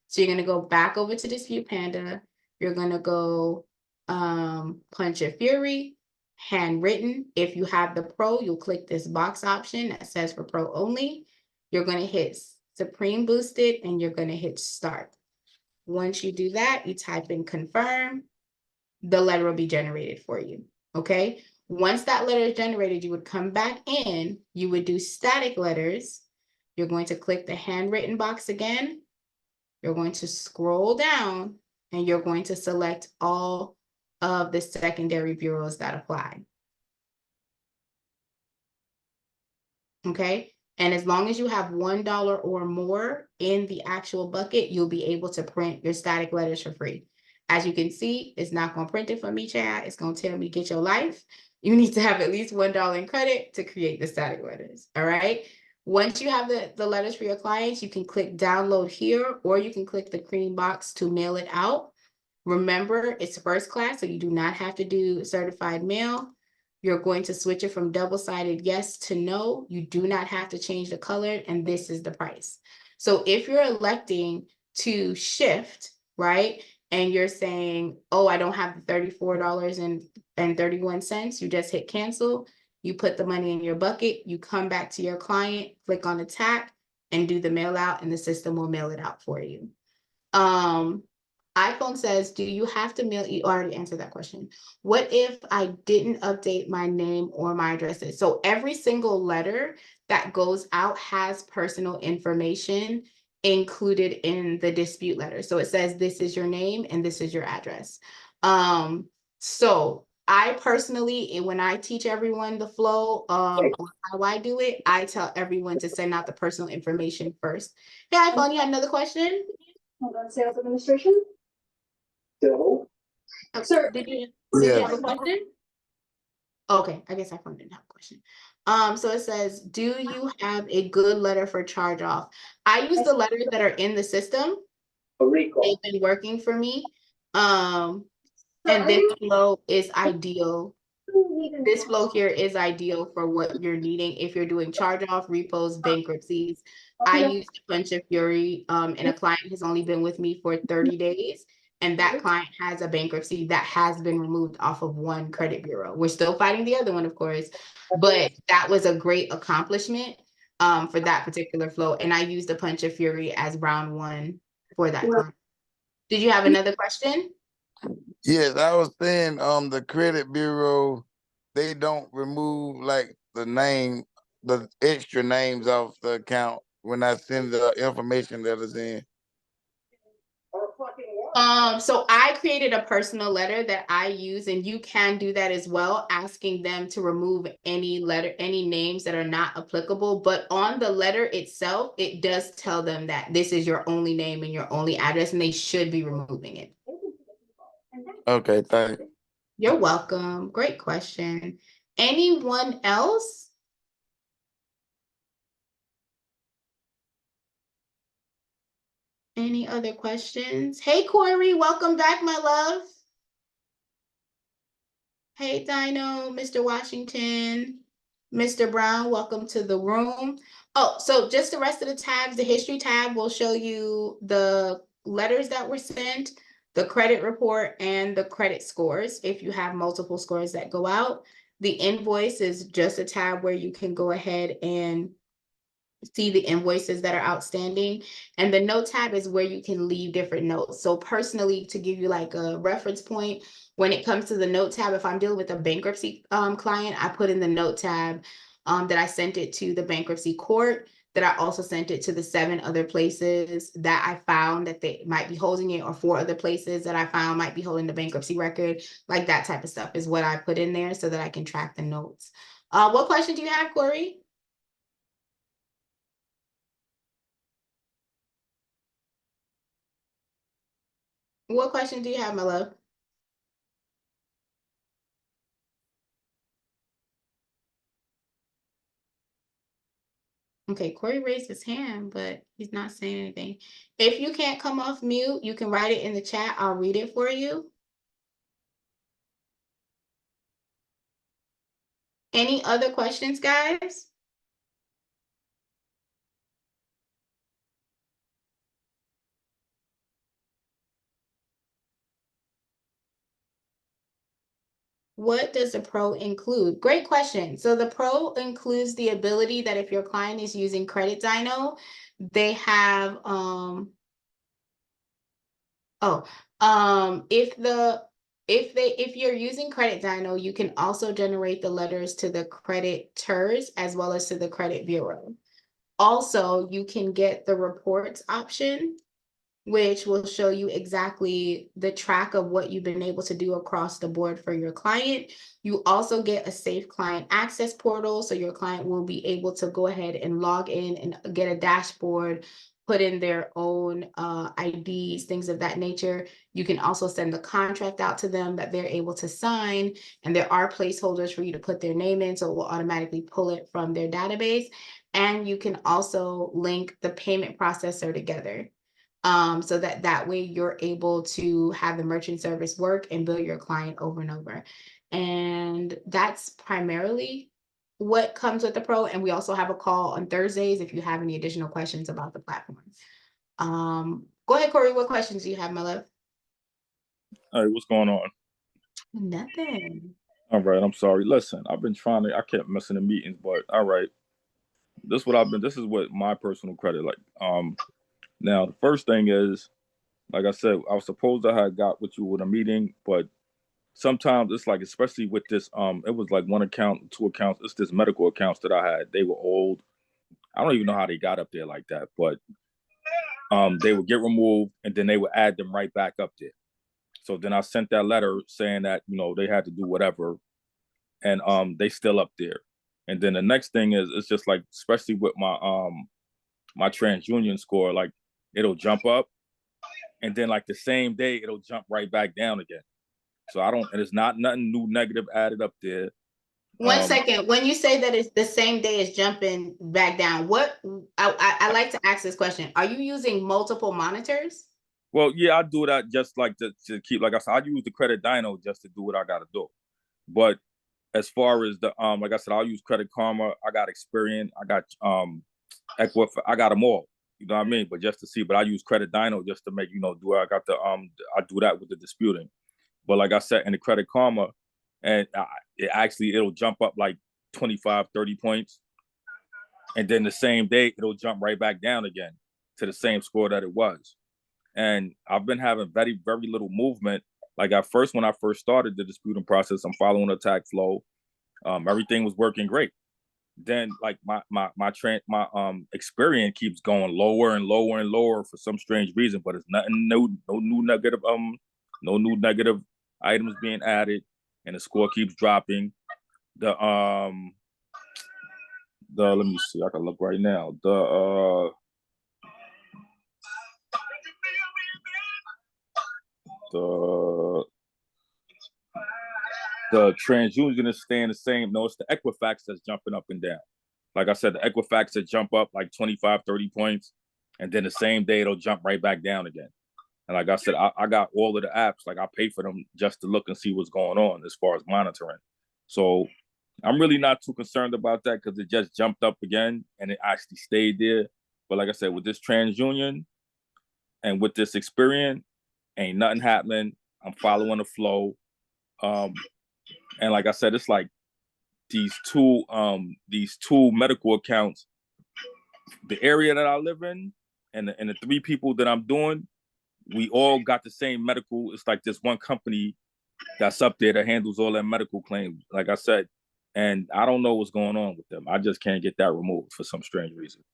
So you're gonna go back over to Dispute Panda. You're gonna go Punch of Fury, handwritten. If you have the Pro, you'll click this box option that says for Pro only. You're gonna hit Supreme Boosted and you're gonna hit Start. Once you do that, you type in confirm, the letter will be generated for you, okay? Once that letter is generated, you would come back in, you would do static letters. You're going to click the handwritten box again. You're going to scroll down and you're going to select all of the secondary bureaus that apply. Okay, and as long as you have $1 or more in the actual bucket, you'll be able to print your static letters for free. As you can see, it's not going to print it for me, Chad. It's going to tell me get your life. You need to have at least $1 in credit to create the static letters. All right. Once you have the letters for your clients, you can click download here, or you can click the green box to mail it out. Remember, it's first class, so you do not have to do certified mail. You're going to switch it from double-sided yes to no. You do not have to change the color, and this is the price. So if you're electing to shift, right, and you're saying, oh, I don't have the $34.31, you just hit cancel, you put the money in your bucket, you come back to your client, click on the tag, and do the mail out, and the system will mail it out for you. iPhone says, do you have to mail? You already answered that question. What if I didn't update my name or my addresses? So every single letter that goes out has personal information included in the dispute letter. So it says, this is your name and this is your address. So I personally, when I teach everyone the flow, how I do it, I tell everyone to send out the personal information first. Hey, iPhone, you had another question? Hold on, sales administration? So, Sir. Did you have a question? Okay, I guess iPhone didn't have a question. So it says, do you have a good letter for charge off? I use the letters that are in the system. a recall. They've been working for me. And this flow is ideal. This flow here is ideal for what you're needing if you're doing charge off, repos, bankruptcies. I used a bunch of Fury, and a client has only been with me for 30 days. And that client has a bankruptcy that has been removed off of one credit bureau. We're still fighting the other one, of course, but that was a great accomplishment for that particular flow. And I used a punch of Fury as round one for that client. Did you have another question? Yes, I was saying the credit bureau, they don't remove like the name, the extra names off the account when I send the information that is in. So I created a personal letter that I use, and you can do that as well, asking them to remove any names that are not applicable. But on the letter itself, it does tell them that this is your only name and your only address, and they should be removing it. Okay, thanks. You're welcome. Great question. Anyone else? Any other questions? Hey, Corey, welcome back, my love. Hey, Dino, Mr. Washington, Mr. Brown, welcome to the room. Oh, so just the rest of the tabs, the history tab will show you the letters that were sent, the credit report, and the credit scores if you have multiple scores that go out. The invoice is just a tab where you can go ahead and see the invoices that are outstanding. And the note tab is where you can leave different notes. So personally, to give you like a reference point, when it comes to the note tab, if I'm dealing with a bankruptcy client, I put in the note tab that I sent it to the bankruptcy court, that I also sent it to the 7 other places that I found that they might be holding it, or 4 other places that I found might be holding the bankruptcy record. Like that type of stuff is what I put in there so that I can track the notes. What question do you have, Corey? What question do you have, my love? Okay, Corey raised his hand, but he's not saying anything. If you can't come off mute, you can write it in the chat. I'll read it for you. Any other questions, guys? What does the pro include? Great question. So the pro includes the ability that if your client is using Credit Dino, they have if if you're using Credit Dino, you can also generate the letters to the creditors as well as to the credit bureau. Also, you can get the reports option, which will show you exactly the track of what you've been able to do across the board for your client. You also get a safe client access portal, so your client will be able to go ahead and log in and get a dashboard, put in their own IDs, things of that nature. You can also send the contract out to them that they're able to sign, and there are placeholders for you to put their name in, so it will automatically pull it from their database. And you can also link the payment processor together. So that way you're able to have the merchant service work and bill your client over and over. And that's primarily what comes with the pro. And we also have a call on Thursdays if you have any additional questions about the platform. Go ahead, Corey. What questions do you have, my love? Hey, what's going on? Nothing. All right, I'm sorry. Listen, I've been trying to, I kept missing the meetings, but all right. This is what my personal credit like. Now the first thing is, like I said, I was supposed to have got with you with a meeting, but sometimes it's like, especially with this, it was like one account, two accounts, it's this medical accounts that I had. They were old. I don't even know how they got up there like that, but they would get removed and then they would add them right back up there. So then I sent that letter saying that, you know, they had to do whatever, and they still up there. And then the next thing is, it's just like, especially with my TransUnion score, like it'll jump up and then like the same day it'll jump right back down again. So and it's not nothing new negative added up there. One second. When you say that it's the same day as jumping back down, I like to ask this question. Are you using multiple monitors? Well, yeah, I do that just like to keep, like I said, I use the Credit Dino just to do what I got to do. But as far as the, like I said, I'll use Credit Karma. I got Experian. I got Equif. I got them all. You know what I mean? But just to see, but I use Credit Dino just to make, you know, I do that with the disputing. But like I said, in the Credit Karma, and it'll jump up like 25, 30 points. And then the same day, it'll jump right back down again to the same score that it was. And I've been having very, very little movement. Like when I first started the disputing process, I'm following the tag flow. Everything was working great. Then like my Experian keeps going lower and lower and lower for some strange reason, but it's nothing, no new negative items being added, and the score keeps dropping. Let me see, I can look right now. The TransUnion is staying the same. No, it's the Equifax that's jumping up and down. Like I said, the Equifax that jump up like 25, 30 points, and then the same day it'll jump right back down again. And like I said, I got all of the apps. Like I pay for them just to look and see what's going on as far as monitoring. So I'm really not too concerned about that because it just jumped up again and it actually stayed there. But like I said, with this TransUnion and with this Experian, ain't nothing happening. I'm following the flow. And like I said, it's like these two medical accounts, the area that I live in, and the three people that I'm doing, we all got the same medical. It's like this one company that's up there that handles all that medical claims, like I said, and I don't know what's going on with them. I just can't get that removed for some strange reason.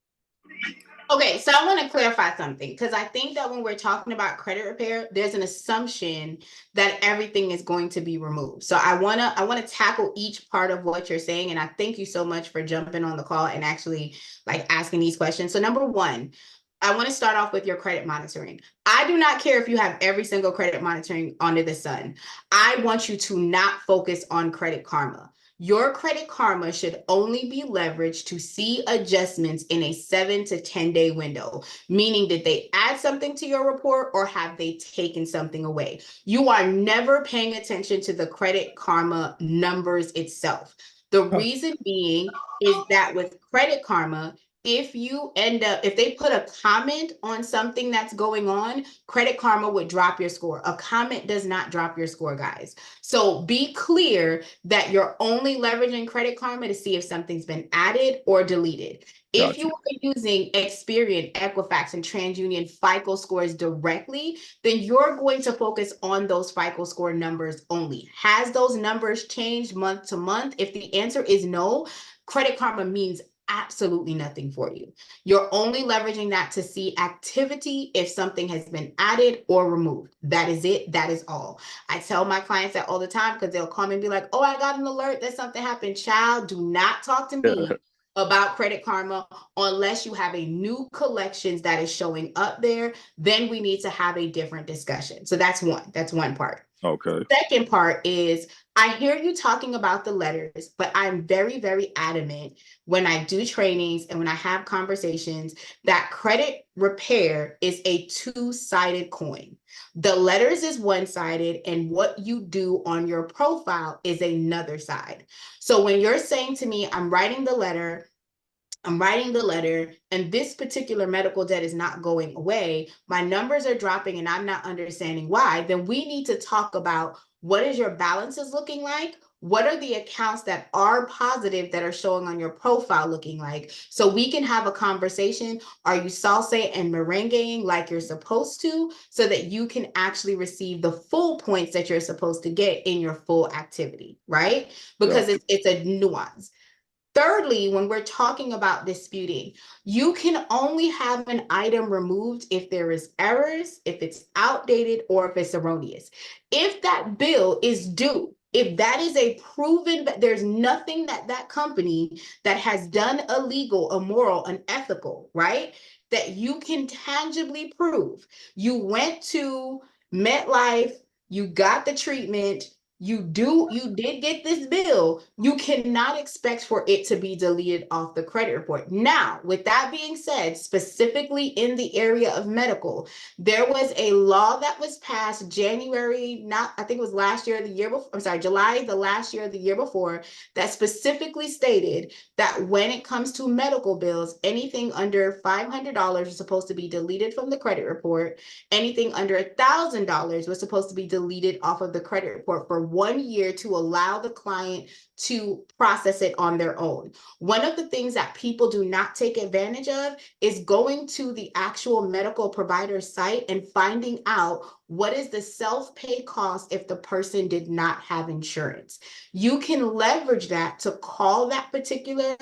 Okay, so I want to clarify something because I think that when we're talking about credit repair, there's an assumption that everything is going to be removed. So I want to tackle each part of what you're saying, and I thank you so much for jumping on the call and actually like asking these questions. So number one, I want to start off with your credit monitoring. I do not care if you have every single credit monitoring under the sun. I want you to not focus on Credit Karma. Your Credit Karma should only be leveraged to see adjustments in a 7 to 10 day window, meaning did they add something to your report or have they taken something away? You are never paying attention to the Credit Karma numbers itself. The reason being is that with Credit Karma, if they put a comment on something that's going on, Credit Karma would drop your score. A comment does not drop your score, guys. So be clear that you're only leveraging Credit Karma to see if something's been added or deleted. If Gotcha. you are using Experian, Equifax, and TransUnion FICO scores directly, then you're going to focus on those FICO score numbers only. Has those numbers changed month to month? If the answer is no, Credit Karma means absolutely nothing for you. You're only leveraging that to see activity if something has been added or removed. That is it. That is all. I tell my clients that all the time because they'll call me and be like, oh, I got an alert that something happened. Child, do not talk to me about Credit Karma unless you have a new collections that is showing up there. Then we need to have a different discussion. So that's one part. Okay. Second part is, I hear you talking about the letters, but I'm very, very adamant when I do trainings and when I have conversations that credit repair is a two-sided coin. The letters is one-sided and what you do on your profile is another side. So when you're saying to me, I'm writing the letter, and this particular medical debt is not going away, my numbers are dropping and I'm not understanding why, then we need to talk about what is your balances looking like? What are the accounts that are positive that are showing on your profile looking like? So we can have a conversation. Are you salsa and merengueing like you're supposed to, so that you can actually receive the full points that you're supposed to get in your full activity, right? Because it's a nuance. Thirdly, when we're talking about disputing, you can only have an item removed if there is errors, if it's outdated, or if it's erroneous. If that bill is due, if that is a proven, that there's nothing that company that has done illegal, immoral, unethical, right? That you can tangibly prove. You went to MetLife, you got the treatment, you did get this bill, you cannot expect for it to be deleted off the credit report. Now, with that being said, specifically in the area of medical, there was a law that was passed January, I think it was last year or the year before, I'm sorry, July, the last year or the year before, that specifically stated that when it comes to medical bills, anything under $500 is supposed to be deleted from the credit report. Anything under $1,000 was supposed to be deleted off of the credit report for 1 year to allow the client to process it on their own. One of the things that people do not take advantage of is going to the actual medical provider site and finding out what is the self-pay cost if the person did not have insurance. You can leverage that to call that particular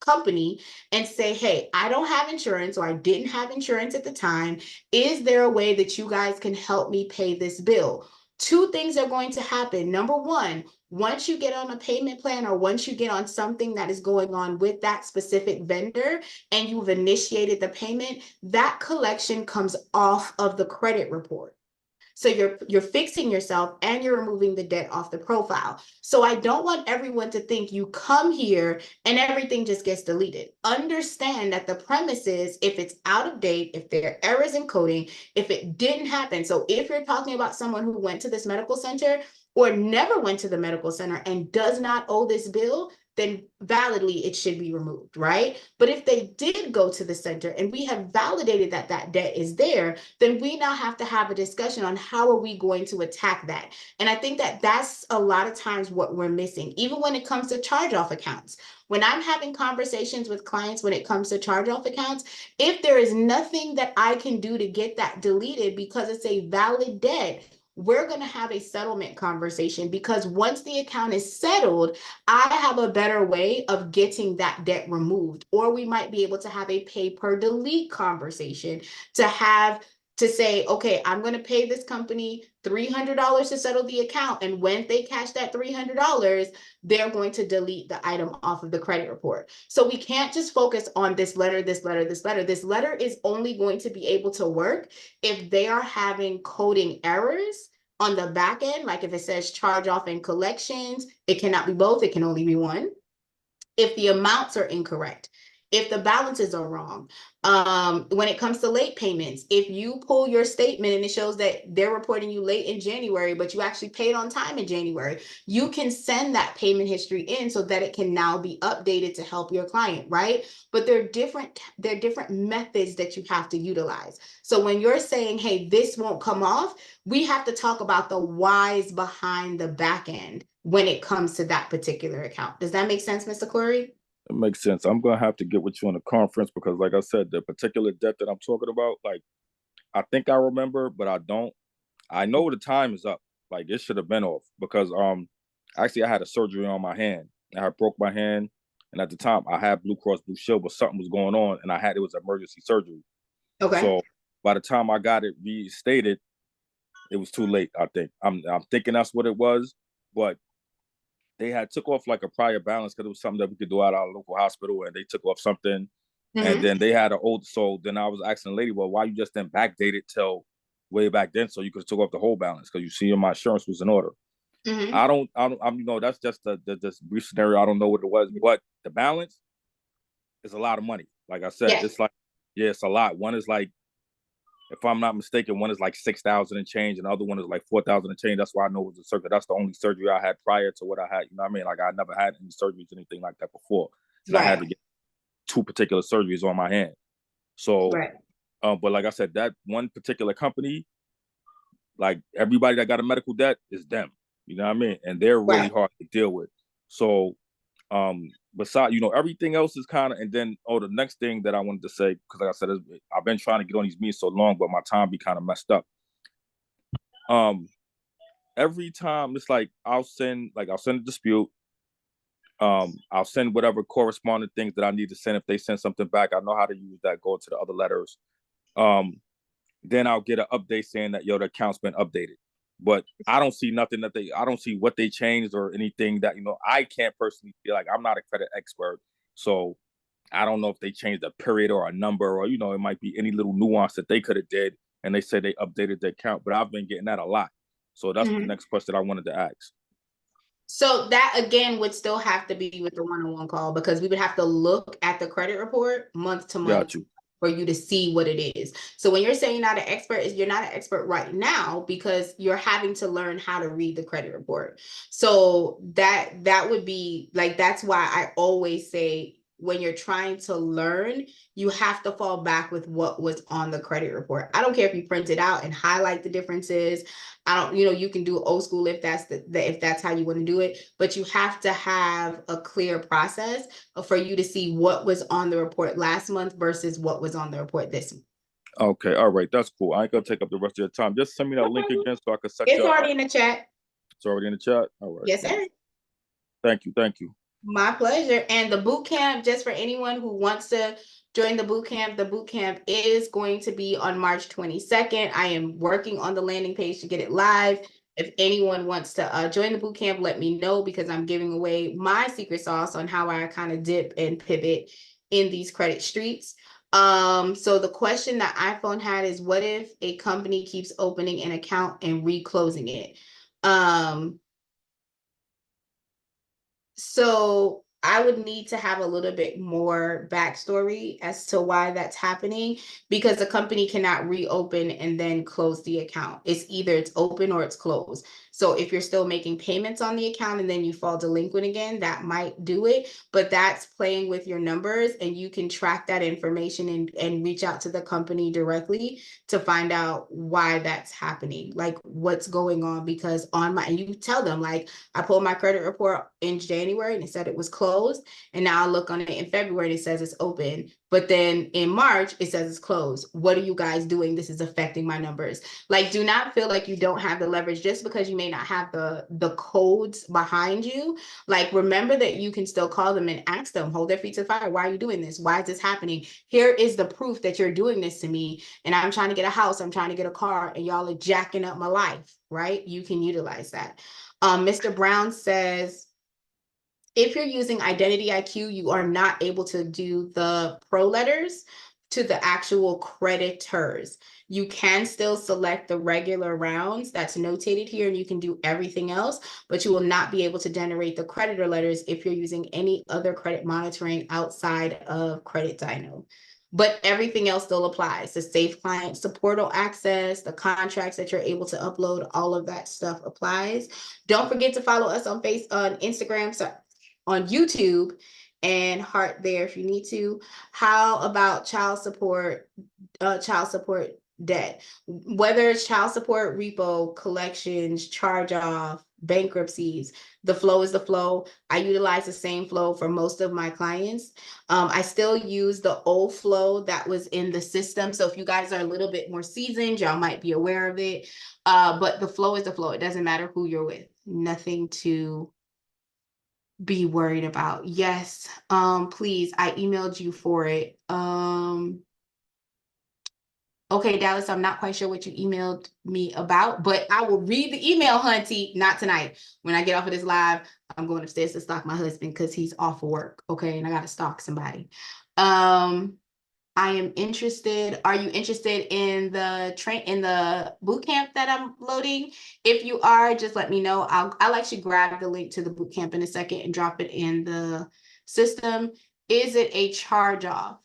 company and say, hey, I don't have insurance, or I didn't have insurance at the time. Is there a way that you guys can help me pay this bill? Two things are going to happen. Number one, once you get on a payment plan, or once you get on something that is going on with that specific vendor and you've initiated the payment, that collection comes off of the credit report. So you're fixing yourself and you're removing the debt off the profile. So I don't want everyone to think you come here and everything just gets deleted. Understand that the premise is, if it's out of date, if there are errors in coding, if it didn't happen. So if you're talking about someone who went to this medical center or never went to the medical center and does not owe this bill, then validly it should be removed, right? But if they did go to the center and we have validated that that debt is there, then we now have to have a discussion on how are we going to attack that. And I think that that's a lot of times what we're missing, even when it comes to charge-off accounts. When I'm having conversations with clients when it comes to charge-off accounts, if there is nothing that I can do to get that deleted because it's a valid debt, we're going to have a settlement conversation, because once the account is settled, I have a better way of getting that debt removed. Or we might be able to have a pay per delete conversation to say, okay, I'm going to pay this company $300 to settle the account. And when they cash that $300, they're going to delete the item off of the credit report. So we can't just focus on this letter, this letter, this letter. This letter is only going to be able to work if they are having coding errors on the back end. Like if it says charge off and collections, it cannot be both, it can only be one. If the amounts are incorrect, if the balances are wrong. When it comes to late payments, if you pull your statement and it shows that they're reporting you late in January, but you actually paid on time in January, you can send that payment history in so that it can now be updated to help your client, right? But there are different methods that you have to utilize. So when you're saying, hey, this won't come off, we have to talk about the whys behind the back end when it comes to that particular account. Does that make sense, Mr. Corey? It makes sense. I'm gonna have to get with you on the conference because, like I said, the particular debt that I'm talking about, like I think I remember, but I don't. I know the time is up. Like it should have been off because actually I had a surgery on my hand. I had broke my hand, and at the time I had Blue Cross Blue Shield, but something was going on, and it was emergency surgery. Okay. So by the time I got it restated, it was too late. I think I'm thinking that's what it was, but they had took off like a prior balance because it was something that we could do at our local hospital, and they took off something, and then they had an old. So then I was asking the lady, well, why you just didn't backdate it till way back then, so you could have took off the whole balance because you see my insurance was in order. I'm that's just the brief scenario. I don't know what it was, but the balance is a lot of money. Like I said, it's like it's a lot. One is like, if I'm not mistaken, one is like 6,000 and change, and the other one is like 4,000 and change. That's why I know it was a surgery. That's the only surgery I had prior to what I had. You know what I mean? Like I never had any surgeries, anything like that before. And I had to get 2 particular surgeries on my hand. So, but like I said, that one particular company, like everybody that got a medical debt is them. You know what I mean? And they're really hard to deal with. So, besides, everything else is kind of, and then, the next thing that I wanted to say, because like I said, I've been trying to get on these meetings so long, but my time be kind of messed up. Every time it's like, I'll send a dispute. I'll send whatever corresponding things that I need to send. If they send something back, I know how to use that, go to the other letters. Then I'll get an update saying that, the account's been updated. But I don't see nothing I don't see what they changed or anything that, I can't personally feel like. I'm not a credit expert. So I don't know if they changed a period or a number, or, it might be any little nuance that they could have did. And they said they updated the account, but I've been getting that a lot. So that's the next question I wanted to ask. So that again would still have to be with the one-on-one call, because we would have to look at the credit report month to month for you to see what it is. So when you're saying not an expert, you're not an expert right now because you're having to learn how to read the credit report. So that would be like, that's why I always say, when you're trying to learn, you have to fall back with what was on the credit report. I don't care if you print it out and highlight the differences. You can do old school if that's how you want to do it, but you have to have a clear process for you to see what was on the report last month versus what was on the report this month. Okay, all right, that's cool. I ain't gonna take up the rest of your time. Just send me that link again so I can set It's already in the chat. It's already in the chat? All right. Yes, sir. Thank you. My pleasure. And the boot camp, just for anyone who wants to join the boot camp is going to be on March 22nd. I am working on the landing page to get it live. If anyone wants to join the boot camp, let me know, because I'm giving away my secret sauce on how I kind of dip and pivot in these credit streets. So the question that iPhone had is, what if a company keeps opening an account and reclosing it? So I would need to have a little bit more backstory as to why that's happening, because the company cannot reopen and then close the account. It's open or it's closed. So if you're still making payments on the account and then you fall delinquent again, that might do it, but that's playing with your numbers, and you can track that information and reach out to the company directly to find out why that's happening, like what's going on. Because and you tell them, like, I pulled my credit report in January and it said it was closed, and now I look on it in February and it says it's open, but then in March it says it's closed. What are you guys doing? This is affecting my numbers. Like, do not feel like you don't have the leverage just because you may not have the codes behind you. Like, remember that you can still call them and ask them, hold their feet to the fire. Why are you doing this? Why is this happening? Here is the proof that you're doing this to me, and I'm trying to get a house, I'm trying to get a car, and y'all are jacking up my life, right? You can utilize that. Mr. Brown says, if you're using Identity IQ, you are not able to do the pro letters to the actual creditors. You can still select the regular rounds that's notated here, and you can do everything else, but you will not be able to generate the creditor letters if you're using any other credit monitoring outside of Credit Dyno. But everything else still applies. The safe client support access, the contracts that you're able to upload, all of that stuff applies. Don't forget to follow us on Instagram, on YouTube, and heart there if you need to. How about child support debt? Whether it's child support, repo, collections, charge off, bankruptcies, the flow is the flow. I utilize the same flow for most of my clients. I still use the old flow that was in the system. So if you guys are a little bit more seasoned, y'all might be aware of it. But the flow is the flow. It doesn't matter who you're with. Nothing to be worried about. Yes, please, I emailed you for it. Okay, Dallas, I'm not quite sure what you emailed me about, but I will read the email, Hunty, not tonight. When I get off of this live, I'm going upstairs to stalk my husband because he's off of work, okay? And I got to stalk somebody. I am interested. Are you interested in the boot camp that I'm loading? If you are, just let me know. I'll actually grab the link to the boot camp in a second and drop it in the system. Is it a charge off?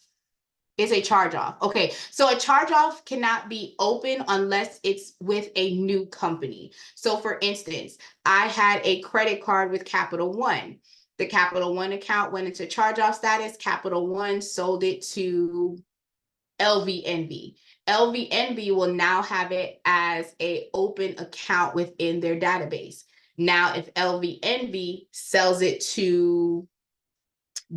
Is a charge off. Okay, so a charge off cannot be open unless it's with a new company. So for instance, I had a credit card with Capital One. The Capital One account went into charge off status. Capital One sold it to LVNB. LVNB will now have it as an open account within their database. Now, if LVNB sells it to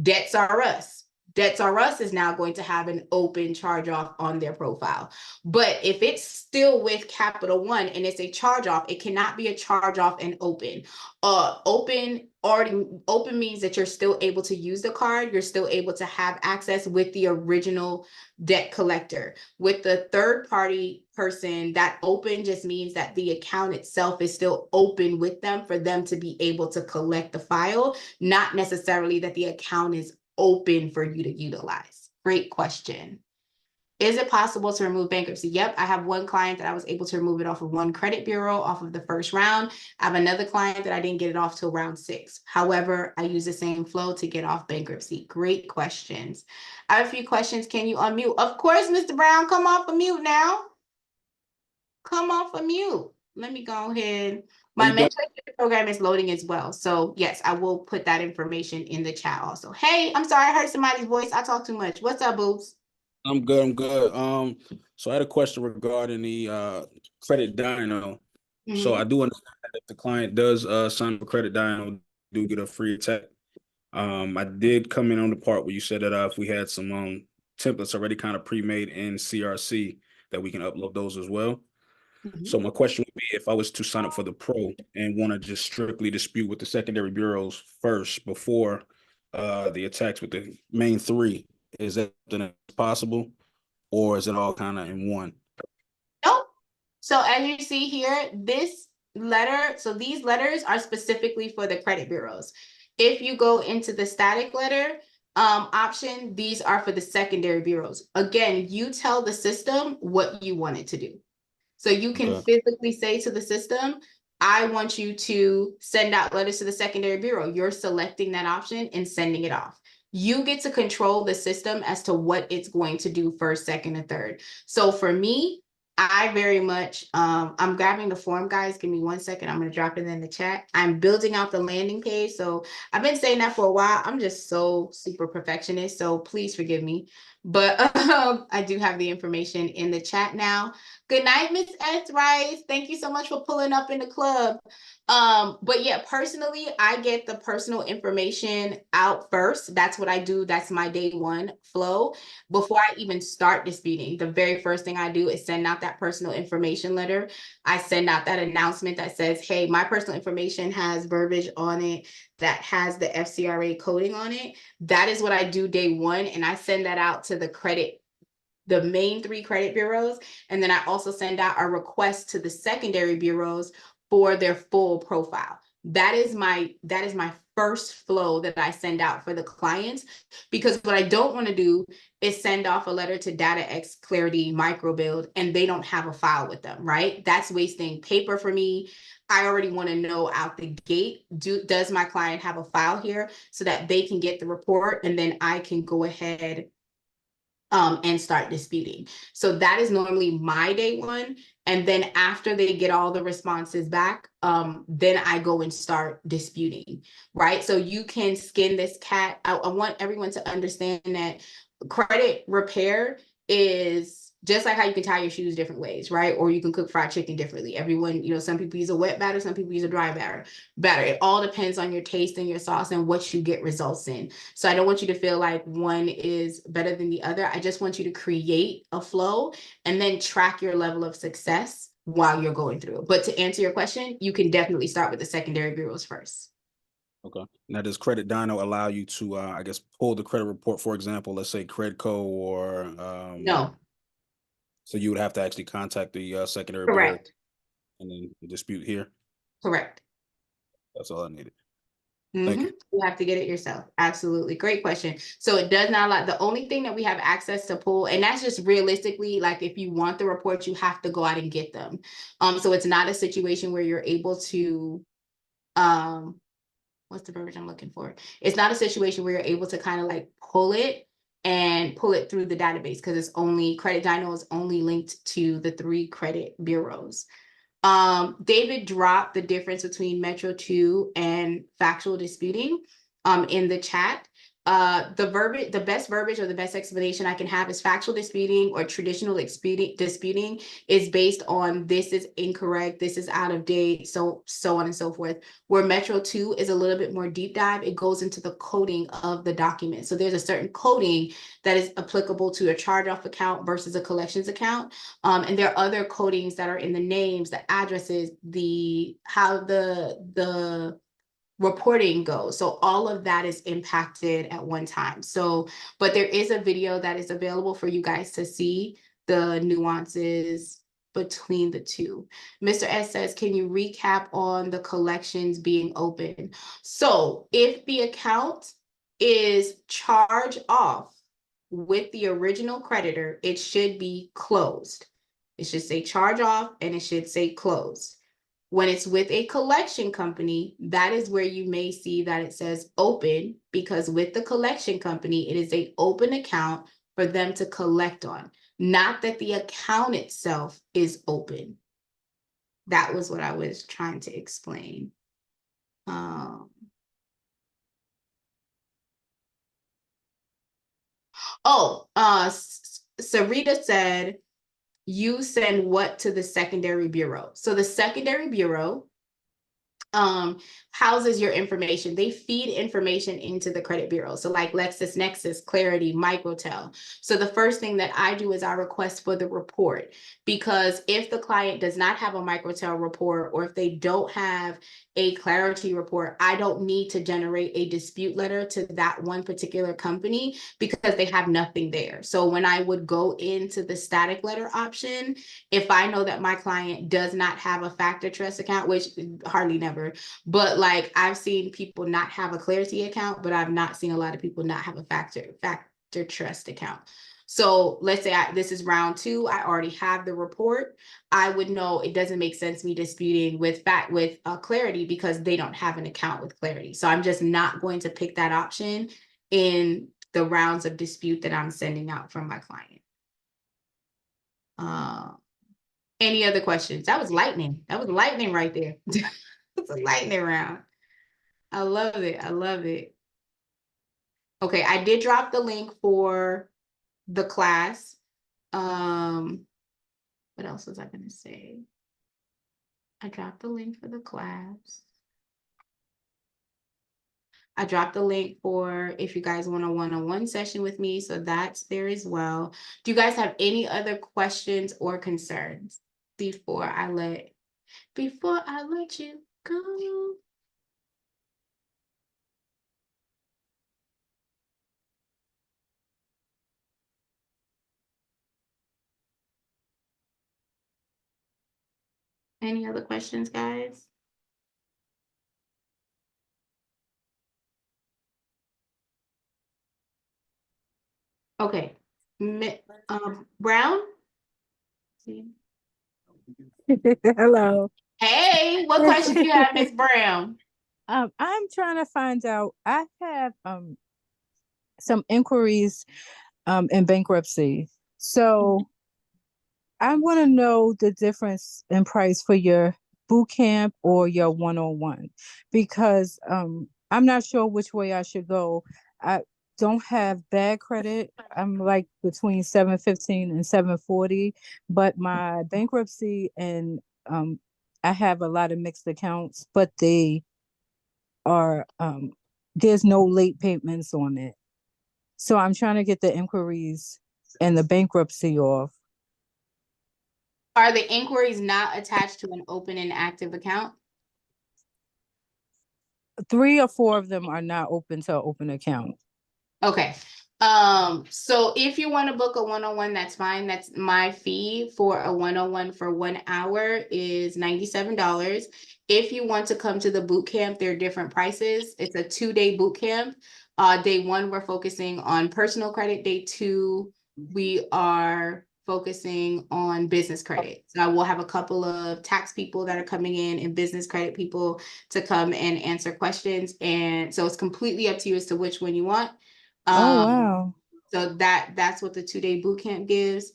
Debts R Us, Debts R Us is now going to have an open charge off on their profile. But if it's still with Capital One and it's a charge off, it cannot be a charge off and open. Open means that you're still able to use the card. You're still able to have access with the original debt collector. With the third party person, that open just means that the account itself is still open with them for them to be able to collect the file, not necessarily that the account is open for you to utilize. Great question. Is it possible to remove bankruptcy? Yep, I have one client that I was able to remove it off of one credit bureau off of the first round. I have another client that I didn't get it off till round 6. However, I use the same flow to get off bankruptcy. Great questions. I have a few questions. Can you unmute? Of course, Mr. Brown, come off of mute now. Come off of mute. Let me go ahead. My mentorship program is loading as well. So yes, I will put that information in the chat also. Hey, I'm sorry, I heard somebody's voice. I talk too much. What's up, boobs? I'm good. So I had a question regarding the Credit Dyno. So I do understand that if the client does sign up for Credit Dyno, do get a free attack. I did come in on the part where you said that if we had some templates already kind of pre-made in CRC, that we can upload those as well. So my question would be, if I was to sign up for the Pro and want to just strictly dispute with the secondary bureaus first before the attacks with the main 3, is that possible, or is it all kind of in one? Nope. So as you see here, this letter, so these letters are specifically for the credit bureaus. If you go into the static letter option, these are for the secondary bureaus. Again, you tell the system what you want it to do. So you can physically say to the system, I want you to send out letters to the secondary bureau. You're selecting that option and sending it off. You get to control the system as to what it's going to do first, second, and third. So for me, I very much, I'm grabbing the form, guys. Give me 1 second. I'm going to drop it in the chat. I'm building out the landing page. So I've been saying that for a while. I'm just so super perfectionist. So please forgive me. But I do have the information in the chat now. Good night, Miss S. Rice. Thank you so much for pulling up in the club. But yeah, personally, I get the personal information out first. That's what I do. That's my day 1 flow. Before I even start disputing, the very first thing I do is send out that personal information letter. I send out that announcement that says, hey, my personal information has verbiage on it that has the FCRA coding on it. That is what I do day 1. And I send that out to the main 3 credit bureaus. And then I also send out a request to the secondary bureaus for their full profile. that is my first flow that I send out for the clients, because what I don't want to do is send off a letter to DataX, Clarity, Microbuild, and they don't have a file with them, right? That's wasting paper for me. I already want to know out the gate, does my client have a file here, so that they can get the report, and then I can go ahead and start disputing. So that is normally my day one. And then after they get all the responses back, then I go and start disputing, right? So you can skin this cat. I want everyone to understand that credit repair is just like how you can tie your shoes different ways, right? Or you can cook fried chicken differently. Everyone, some people use a wet batter, some people use a dry batter. It all depends on your taste and your sauce and what you get results in. So I don't want you to feel like one is better than the other. I just want you to create a flow and then track your level of success while you're going through. But to answer your question, you can definitely start with the secondary bureaus first. Okay. Now, does Credit Dyno allow you to, I guess, pull the credit report, for example, let's say Credco or No. So you would have to actually contact the secondary bureau Correct. and then dispute here. Correct. That's all I needed. Mm-hmm. Thank you. You have to get it yourself. Absolutely. Great question. So it does not allow, the only thing that we have access to pull, and that's just realistically, like if you want the reports, you have to go out and get them. So it's not a situation where you're able to, what's the verbiage I'm looking for? It's not a situation where you're able to kind of like pull it through the database, because it's only, Credit Dyno is only linked to the 3 credit bureaus. David dropped the difference between Metro 2 and factual disputing in the chat. The best verbiage or the best explanation I can have is factual disputing or traditional disputing is based on this is incorrect, this is out of date, so on and so forth. Where Metro 2 is a little bit more deep dive, it goes into the coding of the document. So there's a certain coding that is applicable to a charge-off account versus a collections account. And there are other codings that are in the names, the addresses, how the reporting goes. So all of that is impacted at one time. So, but there is a video that is available for you guys to see the nuances between the two. Mr. S says, can you recap on the collections being open? So if the account is charged off with the original creditor, it should be closed. It should say charge off and it should say closed. When it's with a collection company, that is where you may see that it says open, because with the collection company, it is an open account for them to collect on, not that the account itself is open. That was what I was trying to explain. Sarita said, you send what to the secondary bureau? So the secondary bureau houses your information. They feed information into the credit bureau. So like LexisNexis, Clarity, Microtel. So the first thing that I do is I request for the report, because if the client does not have a Microtel report, or if they don't have a Clarity report, I don't need to generate a dispute letter to that one particular company because they have nothing there. So when I would go into the static letter option, if I know that my client does not have a factor trust account, which hardly never, but like I've seen people not have a Clarity account, but I've not seen a lot of people not have a factor trust account. So let's say this is round 2, I already have the report. I would know it doesn't make sense me disputing with Clarity because they don't have an account with Clarity. So I'm just not going to pick that option in the rounds of dispute that I'm sending out from my client. Any other questions? That was lightning. That was lightning right there. It's a lightning round. I love it. I love it. Okay, I did drop the link for the class. What else was I gonna say? I dropped the link for the class. I dropped the link for if you guys want a one-on-one session with me, so that's there as well. Do you guys have any other questions or concerns before I let you go? Any other questions, guys? Okay. Brown? Hello. Hey, what question do you have, Miss Brown? I'm trying to find out. I have some inquiries in bankruptcy. So I want to know the difference in price for your boot camp or your one-on-one because I'm not sure which way I should go. I don't have bad credit. I'm like between 715 and 740, but my bankruptcy and I have a lot of mixed accounts, but they are there's no late payments on it. So I'm trying to get the inquiries and the bankruptcy off. Are the inquiries not attached to an open and active account? 3 or 4 of them are not open to an open account. Okay. So if you want to book a one-on-one, that's fine. That's my fee for a one-on-one for 1 hour is $97. If you want to come to the boot camp, there are different prices. It's a 2-day boot camp. Day 1, we're focusing on personal credit. Day 2, we are focusing on business credit. So we'll have a couple of tax people that are coming in and business credit people to come and answer questions. And so it's completely up to you as to which one you want. Oh, wow. So that's what the 2-day boot camp gives.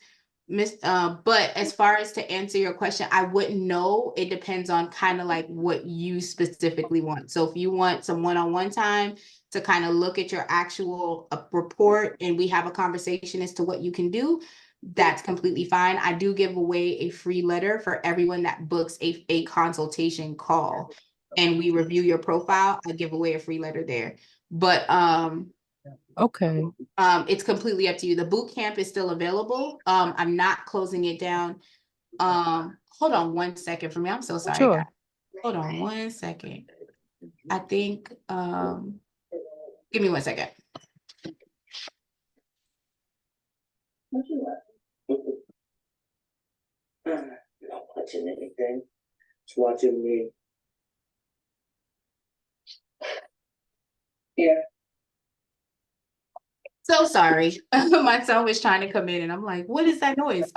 But as far as to answer your question, I wouldn't know. It depends on kind of like what you specifically want. So if you want some one-on-one time to kind of look at your actual report and we have a conversation as to what you can do, that's completely fine. I do give away a free letter for everyone that books a consultation call and we review your profile. I give away a free letter there. But Okay. it's completely up to you. The boot camp is still available. I'm not closing it down. Hold on 1 second for me. I'm so sorry, Sure. guys. Hold on 1 second. I think give me 1 second. Not watching anything. Just watching me. Yeah. So sorry. My son was trying to come in and I'm like, what is that noise?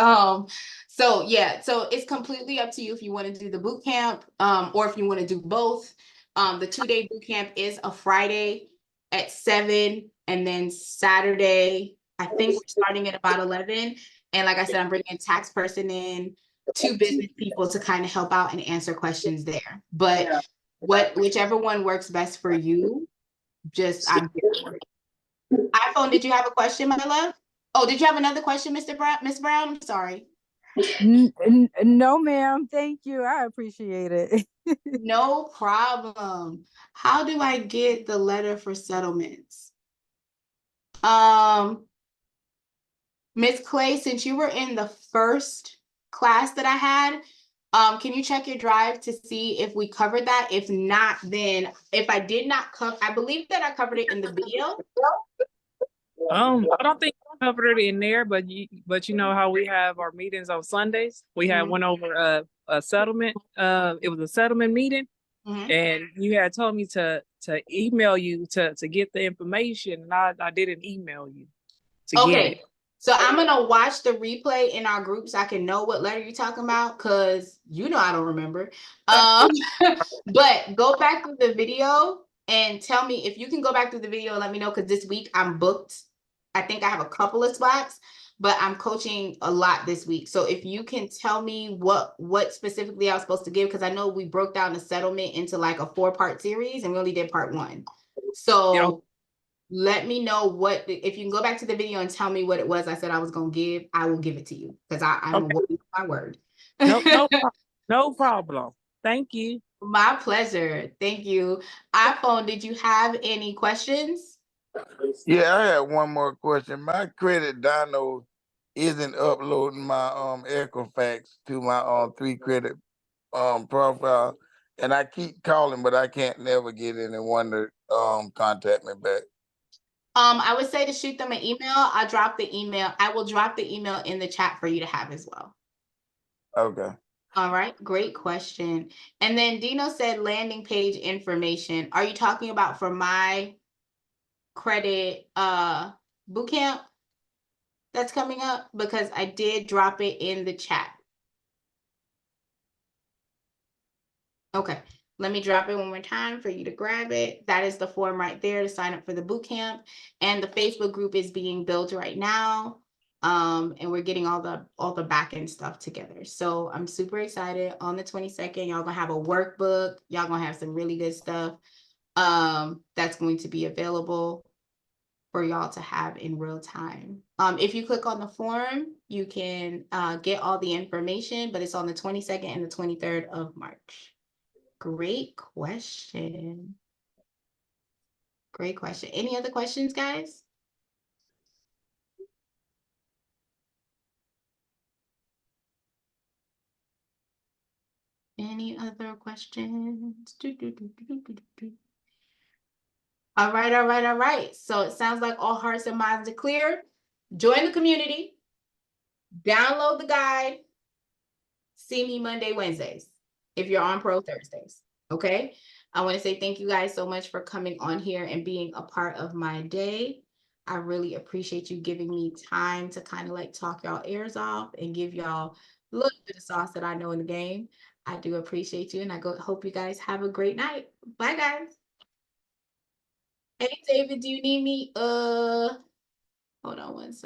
So yeah, so it's completely up to you if you want to do the boot camp, or if you want to do both. The 2-day boot camp is a Friday at 7 and then Saturday, I think we're starting at about 11. And like I said, I'm bringing a tax person in, 2 business people to kind of help out and answer questions there. But whichever one works best for you, I'm here for it. iPhone, did you have a question, my love? Oh, did you have another question, Miss Brown? I'm sorry. No, ma'am. Thank you. I appreciate it. No problem. How do I get the letter for settlements? Miss Clay, since you were in the first class that I had, can you check your drive to see if we covered that? If not, then if I did not cover, I believe that I covered it in the video. I don't think I covered it in there, but you know how we have our meetings on Sundays. We had one over a settlement. It was a settlement meeting, and you had told me to email you to get the information, and I didn't email you to get it. So I'm gonna watch the replay in our group so I can know what letter you're talking about, because you know I don't remember. But go back to the video and tell me if you can go back to the video and let me know, because this week I'm booked. I think I have a couple of spots, but I'm coaching a lot this week. So if you can tell me what specifically I was supposed to give, because I know we broke down the settlement into like a 4-part series and we only did part 1. So let me know if you can go back to the video and tell me what it was I said I was going to give, I will give it to you, because I'm a woman of my word. No problem. Thank you. My pleasure. Thank you. iPhone, did you have any questions? Yeah, I had one more question. My credit dyno isn't uploading my Equifax to my 3 credit profile, and I keep calling, but I can't never get anyone to contact me back. I would say to shoot them an email. I will drop the email in the chat for you to have as well. Okay. All right, great question. And then Dino said landing page information. Are you talking about for my credit bootcamp? that's coming up? Because I did drop it in the chat. Okay, let me drop it one more time for you to grab it. That is the form right there to sign up for the boot camp. And the Facebook group is being built right now. And we're getting all the back end stuff together. So I'm super excited. On the 22nd, y'all gonna have a workbook. Y'all gonna have some really good stuff that's going to be available for y'all to have in real time. If you click on the form, you can get all the information, but it's on the 22nd and the 23rd of March. Great question. Great question. Any other questions, guys? Any other questions? All right, all right, all right. So it sounds like all hearts and minds are clear. Join the community. Download the guide. See me Monday, Wednesdays, if you're on Pro Thursdays. Okay. I want to say thank you guys so much for coming on here and being a part of my day. I really appreciate you giving me time to kind of like talk y'all ears off and give y'all a little bit of sauce that I know in the game. I do appreciate you, and I hope you guys have a great night. Bye, guys. Hey, David, do you need me? Hold on one second.